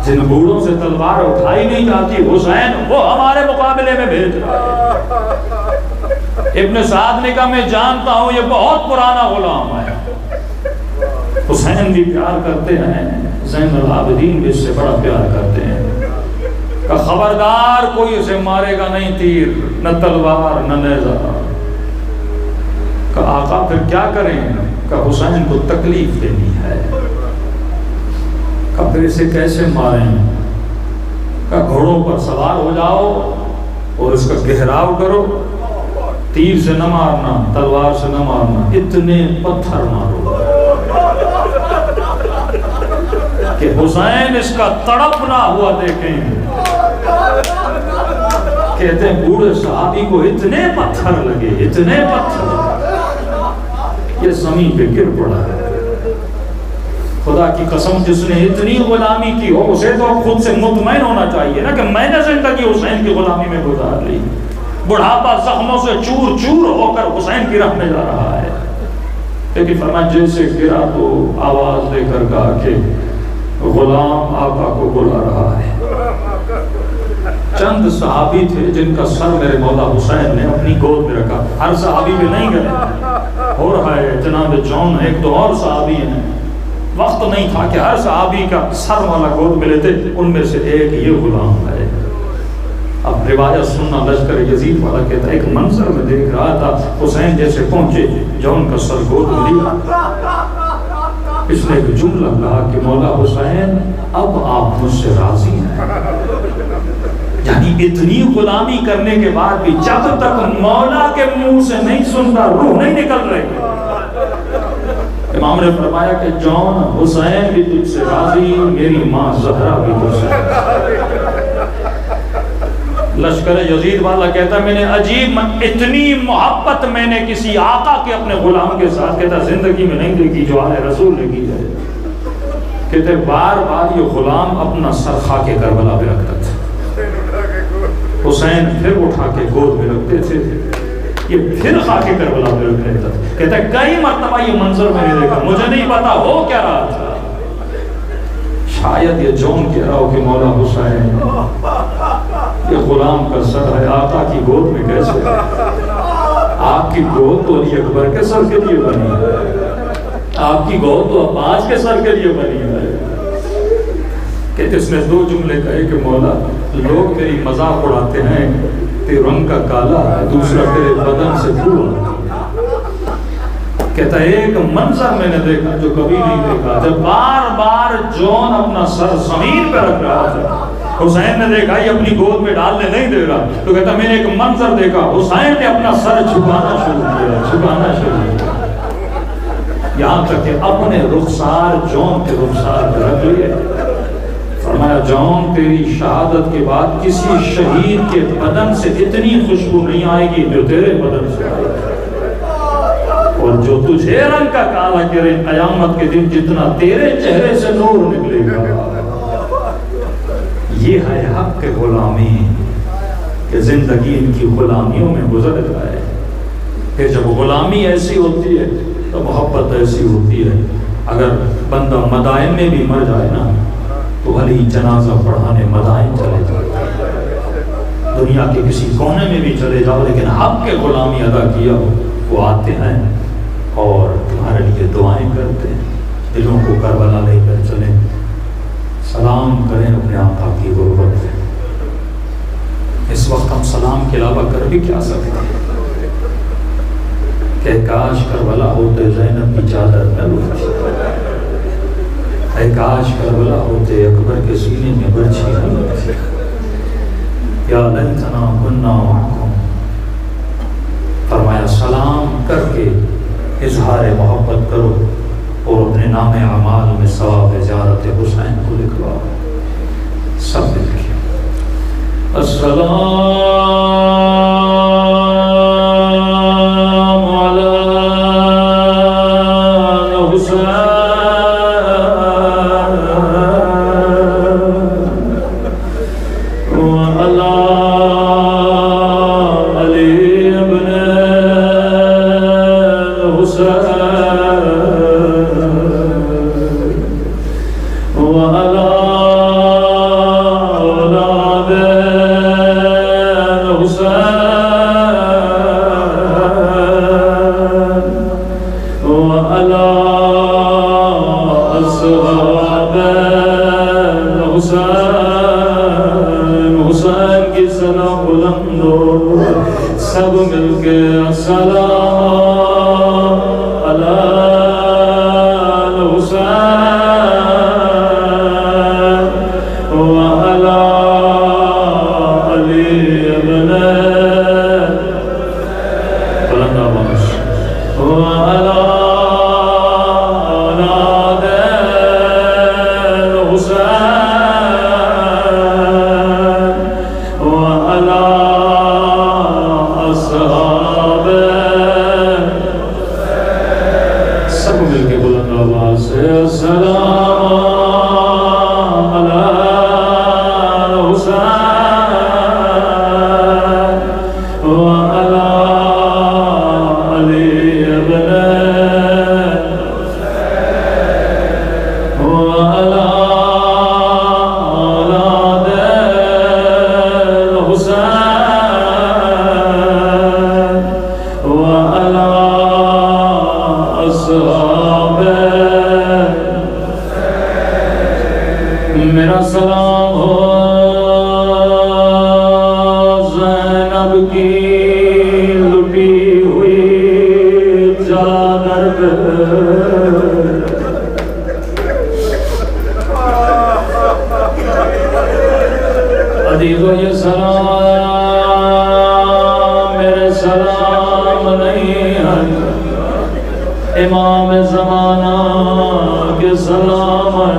جن بوڑھوں سے تلوار اٹھائی نہیں جاتی حسین وہ ہمارے مقابلے میں بھیج رہا ہے۔ ابن سعد نے کہا میں جانتا ہوں یہ بہت پرانا غلام ہے، حسین بھی پیار کرتے ہیں، زین العابدین بھی اس سے بڑا پیار کرتے ہیں۔ کہ خبردار کوئی اسے مارے گا نہیں، تیر نہ تلوار نہ نیزہ۔ کہ آقا پھر کیا کریں؟ کہ حسین کو تکلیف دینی ہے۔ کہ پھر اسے کیسے ماریں؟ کہ گھوڑوں پر سوار ہو جاؤ اور اس کا گھیراؤ کرو، تیر سے نہ مارنا، تلوار سے نہ مارنا، اتنے پتھر مارو کہ حسین اس کا تڑپنا ہوا دیکھیں۔ کہتے ہیں بوڑھے صحابی کو اتنے پتھر لگے، اتنے پتھر، یہ زمین پہ گر پڑا ہے۔ خدا کی قسم جس نے اتنی غلامی کی ہو اسے تو خود سے مطمئن ہونا چاہیے نا کہ میں نے زندگی حسین کی غلامی میں گزار لی۔ بڑھاپا زخموں سے چور چور ہو کر حسین کی راہ میں جا رہا ہے، لیکن فرمایا جیسے گرا تو آواز دے کر کہا کہ غلام آقا کو بلا رہا ہے۔ چند صحابی تھے جن کا سر میرے مولا حسین نے اپنی گود میں رکھا، ہر صحابی پہ نہیں گئے۔ ہو رہا ہے جناب جون ایک دو اور صحابی ہیں، وقت نہیں تھا کہ ہر صحابی کا سر والا گود میں لیتے، ان میں سے ایک یہ غلام ہے۔ اب روایت سننا، لشکر یزید والا کہتا ہے ایک منظر میں دیکھ رہا تھا، حسین جیسے پہنچے جون کا سر گود میں لیا، اس نے ایک جملہ کہا کہ مولا حسین اب آپ مجھ سے راضی ہیں۔ یعنی اتنی غلامی کرنے کے بعد بھی جب تک مولا کے منہ سے نہیں سنتا روح نہیں نکل رہی۔ امام نے فرمایا کہ جون حسین بھی تجھ سے راضی، میری ماں زہرا بھی تجھ سے راضی۔ لشکر یزید والا کہتا میں نے عجیب اتنی محبت میں نے کسی آقا کے اپنے غلام کے ساتھ کہتا زندگی میں نہیں دیکھی جو آل رسول نے کی ہے۔ کہتے بار بار یہ غلام اپنا سر خاک کربلا پہ رکھتا تھا، حسین پھر اٹھا کے گود میں رکھتے تھے، یہ پھر خاک کربلا پہ رکھ لیتا تھا۔ کہتا ہے کئی مرتبہ یہ منظر میں نے دیکھا، مجھے نہیں پتا ہو کیا رہا تھا۔ شاید یہ جون کہہ رہا ہو کہ مولا حسین یہ غلام کا سر ہے آقا کی گود میں کیسے؟ آپ کی گود تو علی اکبر کے سر کے لیے بنی ہے، آپ کی گود تو عباس کے سر کے لیے بنی ہے۔ کہ اس نے دو جملے کہے کہ مولا لوگ میری مذاق اڑاتے ہیں، تیرے رنگ کا کالا ہے، دوسرا تیرے بدن سے دھواں۔ کہتا ہے ایک منظر میں نے دیکھا جو کبھی نہیں دیکھا، جب بار بار جون اپنا سر زمین پہ رکھ رہا تھا، حسین نے دیکھا یہ اپنی گود میں ڈالنے نہیں دے رہا، تو کہتا میں نے ایک منظر دیکھا، حسین نے اپنا سر جھکانا شروع کیا، یہاں تک کہ اپنے رخسار جون کے رخسار پہ رکھ لیے۔ فرمایا جون تیری شہادت کے بعد کسی شہید کے بدن سے اتنی خوشبو نہیں آئے گی جو تیرے بدن سے آئے گی، اور جو تجھے رنگ کا کالا کرے قیامت کے دن جتنا تیرے چہرے سے نور نکلے گا۔ یہ ہے حق غلامی، کہ زندگی ان کی غلامیوں میں گزر جائے. پھر جب غلامی ایسی ہوتی ہے تو محبت ایسی ہوتی ہے. اگر بندہ مدائن میں بھی مر جائے نا تو ولی جنازہ پڑھانے مدائن چلے جاتے ہیں. دنیا کے کسی کونے میں بھی چلے جاؤ لیکن حق کے غلامی ادا کیا ہو وہ آتے ہیں اور تمہارے لیے دعائیں کرتے ہیں. دلوں کو کربلا لے کر چلیں, سلام کریں اپنے آقا کی غربت میں. اس وقت ہم سلام کے علاوہ کر بھی کیا سکتے ہیں کہ کاش کربلا ہوتے زینب کی چادر نہ لٹتی, اے کاش کربلا ہوتے اکبر کے سینے میں برچھی نہ لٹتی. یا لیتنا کنا معکم. فرمایا سلام کر کے اظہار محبت کرو اور اپنے نام اعمال میں ثواب زیارت حسین کو لکھواؤ. سب مل کے السلام علی حسین وعلی علی ابن حسین وعلی سب مل کے السلام علی الحسین وعلی علی ابن بلند آواز وعلی اولاد الحسین وعلی سب مل کے بلند آواز سے السلام علی الحسین وعلی علی ابن وعلی اولاد الحسین وعلی اصحاب. میرا سلام ہو زینب کی لٹی ہوئی چادر پہ. عزیزو یہ سلام میرے سلام نہیں ہے, امام زمانہ کے سلام ہے,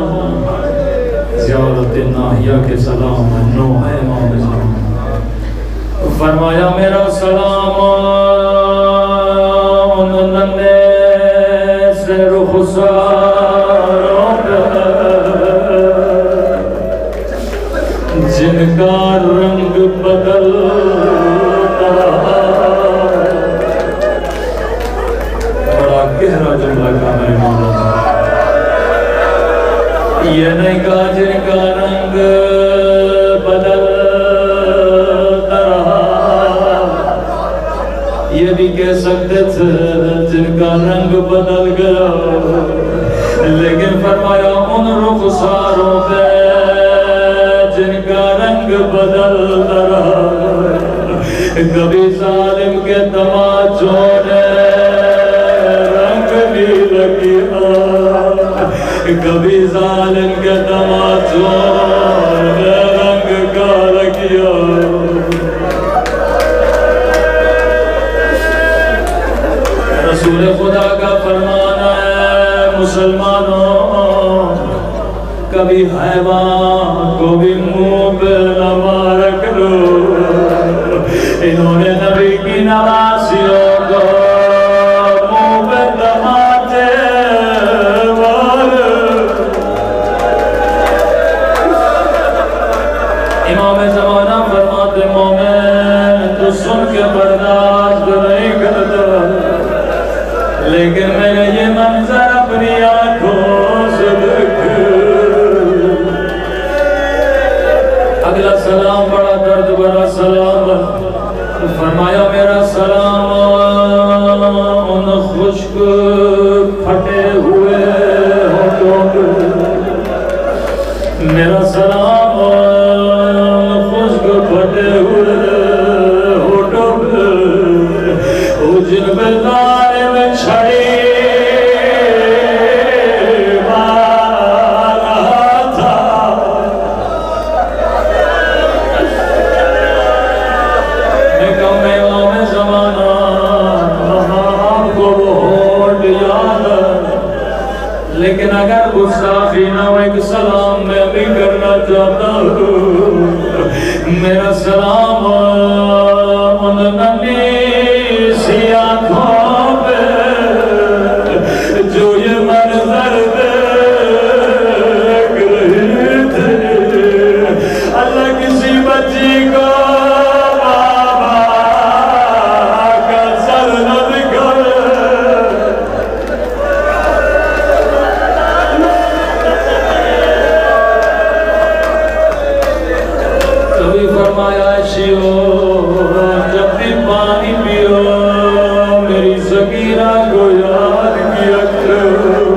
زیارت ناہیہ کے سلام ہے, نو ہے امام زمانہ. فرمایا میرا سلام ان ننے سے رخساروں پہ جن کا رنگ بدلتا. بڑا گہرا جملہ کا میرے مولا, یہ نہیں کہا جن کا رنگ بدلتا رہا, یہ بھی کہہ سکتے تھے جن کا رنگ بدل گیا, لیکن فرمایا ان رخساروں پہ جن کا رنگ بدلتا رہا. کبھی ظالم کے تماچوں نے رنگ بھی لگیا, کبھی ظالم کے تماچوں نے رنگ کا لگیا. رسول خدا کا فرمان ہے مسلمانوں, کبھی حیوان کو بھی منہ پہ نہ مارا کرو. انہوں نے نبی کی نوازیوں کو منہ پہ تماچے مارے. امام زمانہ فرماتے مومن اگلا سلام بڑا درد بڑا سلام، فرمایا میرا سلام ان خشک پھٹے ہوئے ہونٹوں پہ، میرا سلام خشک پھٹے ہوئے ہونٹوں پہ، وہ جن پہ دانے میں چھڑی لیکن اگر گستاخی نہ ہو ایک سلام میں بھی کرنا چاہتا ہوں، میرا سلام ان ننھی سی آنکھوں پہ جو یہ منظر دیکھ رہی تھی، اللہ کسی بچی کو بابا کا سر نہ دکھائے۔ فرمایا شیو جب بھی پانی پیو میری سکینہ کو یاد کیا کرو۔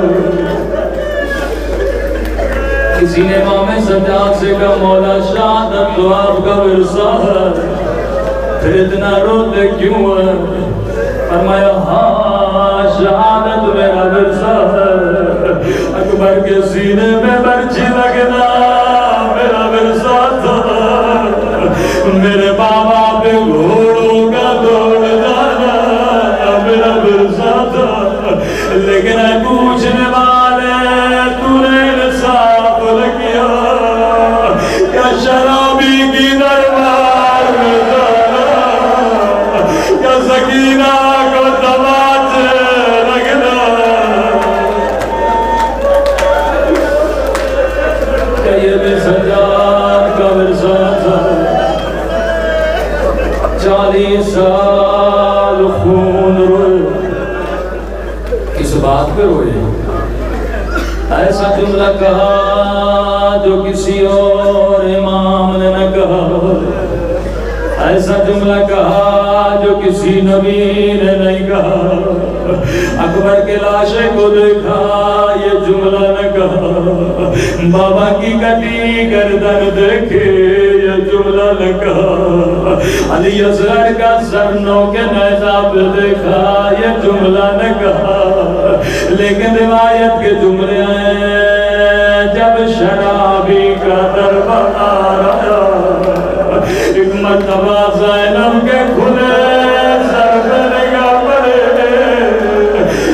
کسی نے امام سجاد سے کہا مولا شہادت تو آپ کا ورثہ ہے، پھر اتنا روتے کیوں ہے؟ فرمایا ہاں شہادت میرا ورثہ ہے، اکبر کے سینے میں برچھی لگنا میرا ورثہ تھا، میرے بابا پہ گھوڑوں کا دوڑ جانا میرا ورثہ تھا، لیکن پوچھنے والے تو نے انصاف نہ کیا، کیا شرابی کی دربار میں جانا، کیا سکینہ کو تماچے لگنا، کہ یہ بھی سجاد کا ورثہ تھا۔ 40 سال خون روئے، کس بات پہ روئے؟ ایسا جملہ کہا جو کسی اور امام نے نہ کہا، ایسا جملہ کہا جو کسی نبی نے نہیں کہا، اکبر کے لاشے کو دیکھا یہ جملہ نہ کہا، بابا کی کٹی گردن دیکھے یہ جملہ نہ کہا، علی اصغر کا سر نوکے نیزہ پہ دیکھا یہ جملہ نہ کہا، لیکن روایت کے جملے ہیں جب شرابی کا دربار آیا، ایک مرتبہ زینب کے کھلے سر پہ نگاہ پڑے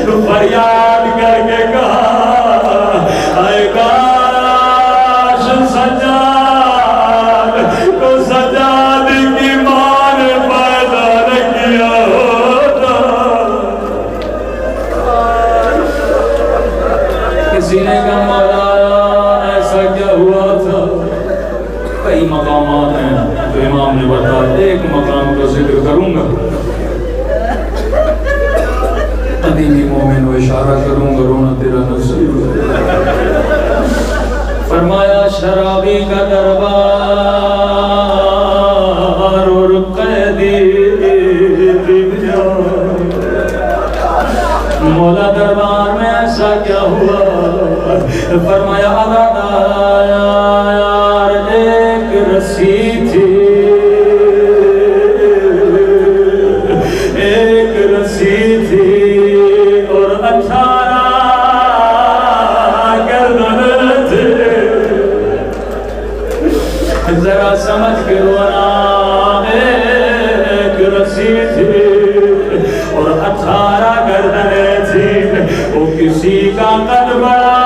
تو فریاد کر کے کہا اے کاش سجاد کو سجاد کی ماں نے پیدا نہ کیا ہوتا۔ کسی نے کہا مولا ایسا کیا ہوا تھا؟ کئی مقامات ہیں تو امام نے بتایا، ایک مقام کا ذکر کروں گا، قدیمی مومن و اشارہ کروں گا، رونا تیرا نصیب ہے۔ فرمایا شرابی کا دربار اور قیدی مولا دربار میں ایسا کیا ہوا؟ فرمایا یار ایک رسی تھی، ایک رسی تھی اور 18 گردن تھے، ذرا سمجھ کے رونا، ایک رسی تھی اور 18 گردنیں تھی، وہ کسی کا قد بڑا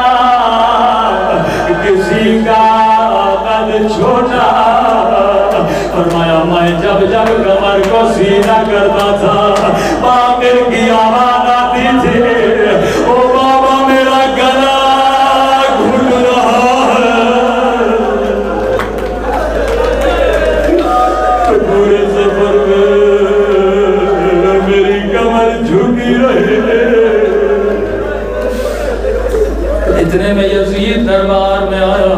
کسی کا قد چھوٹا۔ فرمایا میں جب جب کمر کو سیدھا کرتا تھا باقر کی آواز آتی تھی، او بابا میرا گلا گھٹ رہا ہے۔ پورے سفر میں میری کمر جھکی رہی ہے۔ اتنے میں یزید دربار میں آیا،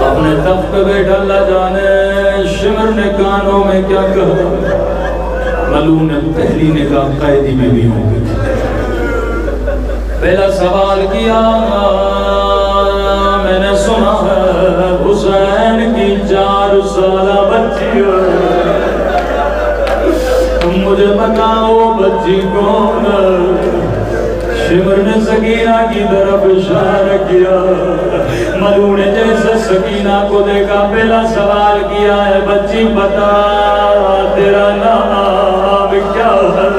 اپنے طرف پہ بیٹھا اللہ جانے شمر نے کانوں میں کیا کہا. ملون نے پہلی نگاہ قیدی میں بھی ہوں گی. پہلا سوال کیا میں نے سنا ہے حسین کی 4 سالہ بچی ہے. مجھے بتاؤ بچی کون ہے؟ شمر نے سکینہ کی طرف اشارہ کیا. ملون نے جیسے سکینہ کو دیکھا پہلا سوال کیا ہے بچی بتا تیرا نام کیا ہے؟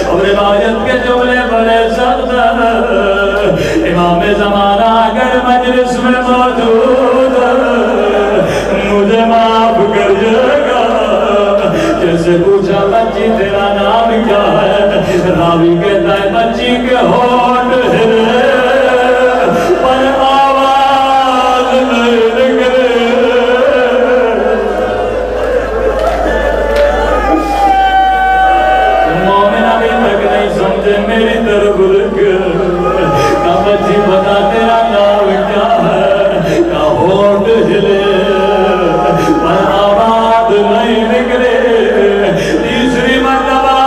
اور روایت کے جملے بڑے سخت ہیں. امام زمانہ اگر مجلس میں موجود مجھے معاف کریے گا. جیسے پوچھا بچی تیرا نام کیا ہے؟ راوی کہتا ہے بچی کے ہونٹ ہلے پر آواز نہیں نکلے. مومن ابھی تک نہیں سمجھے میری طرف دیکھے. کہا بچی بتا تیرا نام کیا ہے؟ کہا ہونٹ ہلے پر آواز نہیں نکلے. تیسری مرتبہ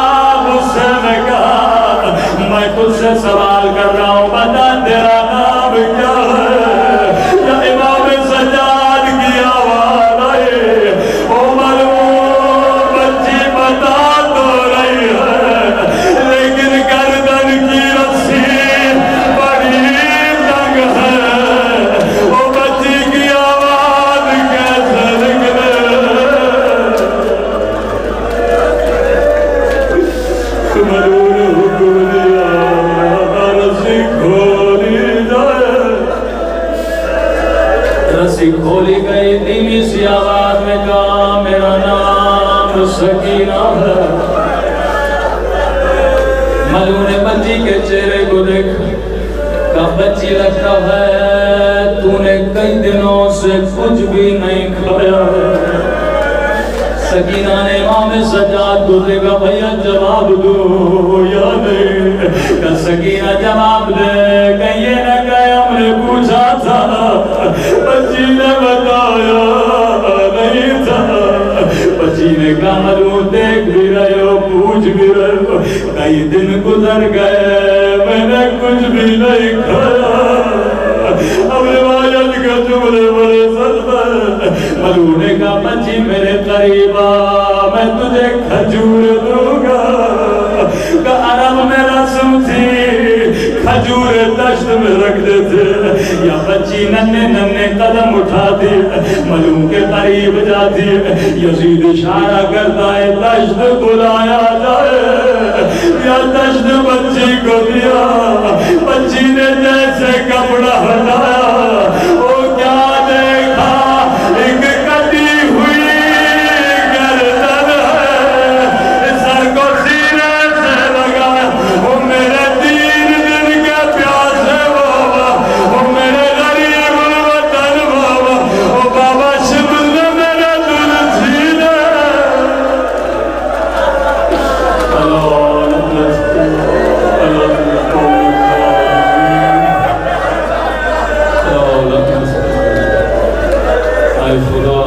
غصے میں کہا میں تجھ سے سوال کر رہا ہوں بتا تیرا نام کیا ہے؟ یا امام سجاد کی آواز آئے او ملعون بچی بتا تو رہی ہے لیکن گردن کی رسی بڑی تنگ ہے. او بچی کی آواز کیسے نکلے؟ ملعون حکم دیا رسی کھولی جائے. رسی کھولی گئی. دھیمی سی آواز میں کہا میرا نام سکینہ ہے. ملعون نے بچی کے چہرے کو دیکھا. کہا بچی لگتا ہے تو نے کئی دنوں سے کچھ بھی نہیں کھایا ہے. سکینہ نے امام سجاد کو دیکھا بھیا جواب دو یا نہیں؟ کہ سکینہ جواب دے کہ یہ نہ کہ ہم نے پوچھا تھا بچی نے بتایا نہیں تھا. بچی نے کہا ملعون دیکھ بھی رہے ہو پوچھ بھی رہے ہو کئی دن گزر گئے میں نے کچھ بھی نہیں کھایا. اب روایت کا جملے بڑے سخت ہیں. ملعون نے کہا بچی میرے قریب آ میں تجھے کھجور دوں گا. کہ عرب میں رسم تھی کھجور دشت میں رکھ دیتے. یا بچی ننے ننے قدم اٹھاتی ملعون کے قریب جاتی. یزید اشارہ کرتا ہے دشت بلایا جائے. یا دشت بچی کو دیا. بچی نے جیسے کپڑا ہٹایا وہ کیا دیکھا ایک کٹی ہوئی گردن ہے. سر کو سینے سے لگایا. وہ میرے 3 دن کے پیاسے بابا وہ میرے غریب الوطن بابا وہ بابا شبل نے میرے دل چھینے. اے خدا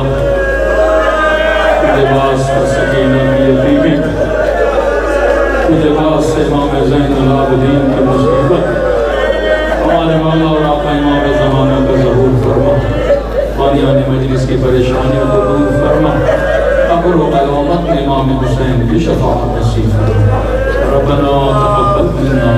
لباس پر سکینہ کی یتیمی لباس سے امام زین العابدین کی مصیبت ہمارے مولا اور آقا امام زمانہ کا ظہور فرما. بانیان مجلس کی پریشانیوں کو دور فرما. قبر و قیامت میں امام حسین کی شفاعت نصیب فرما. ربنا تقبل منا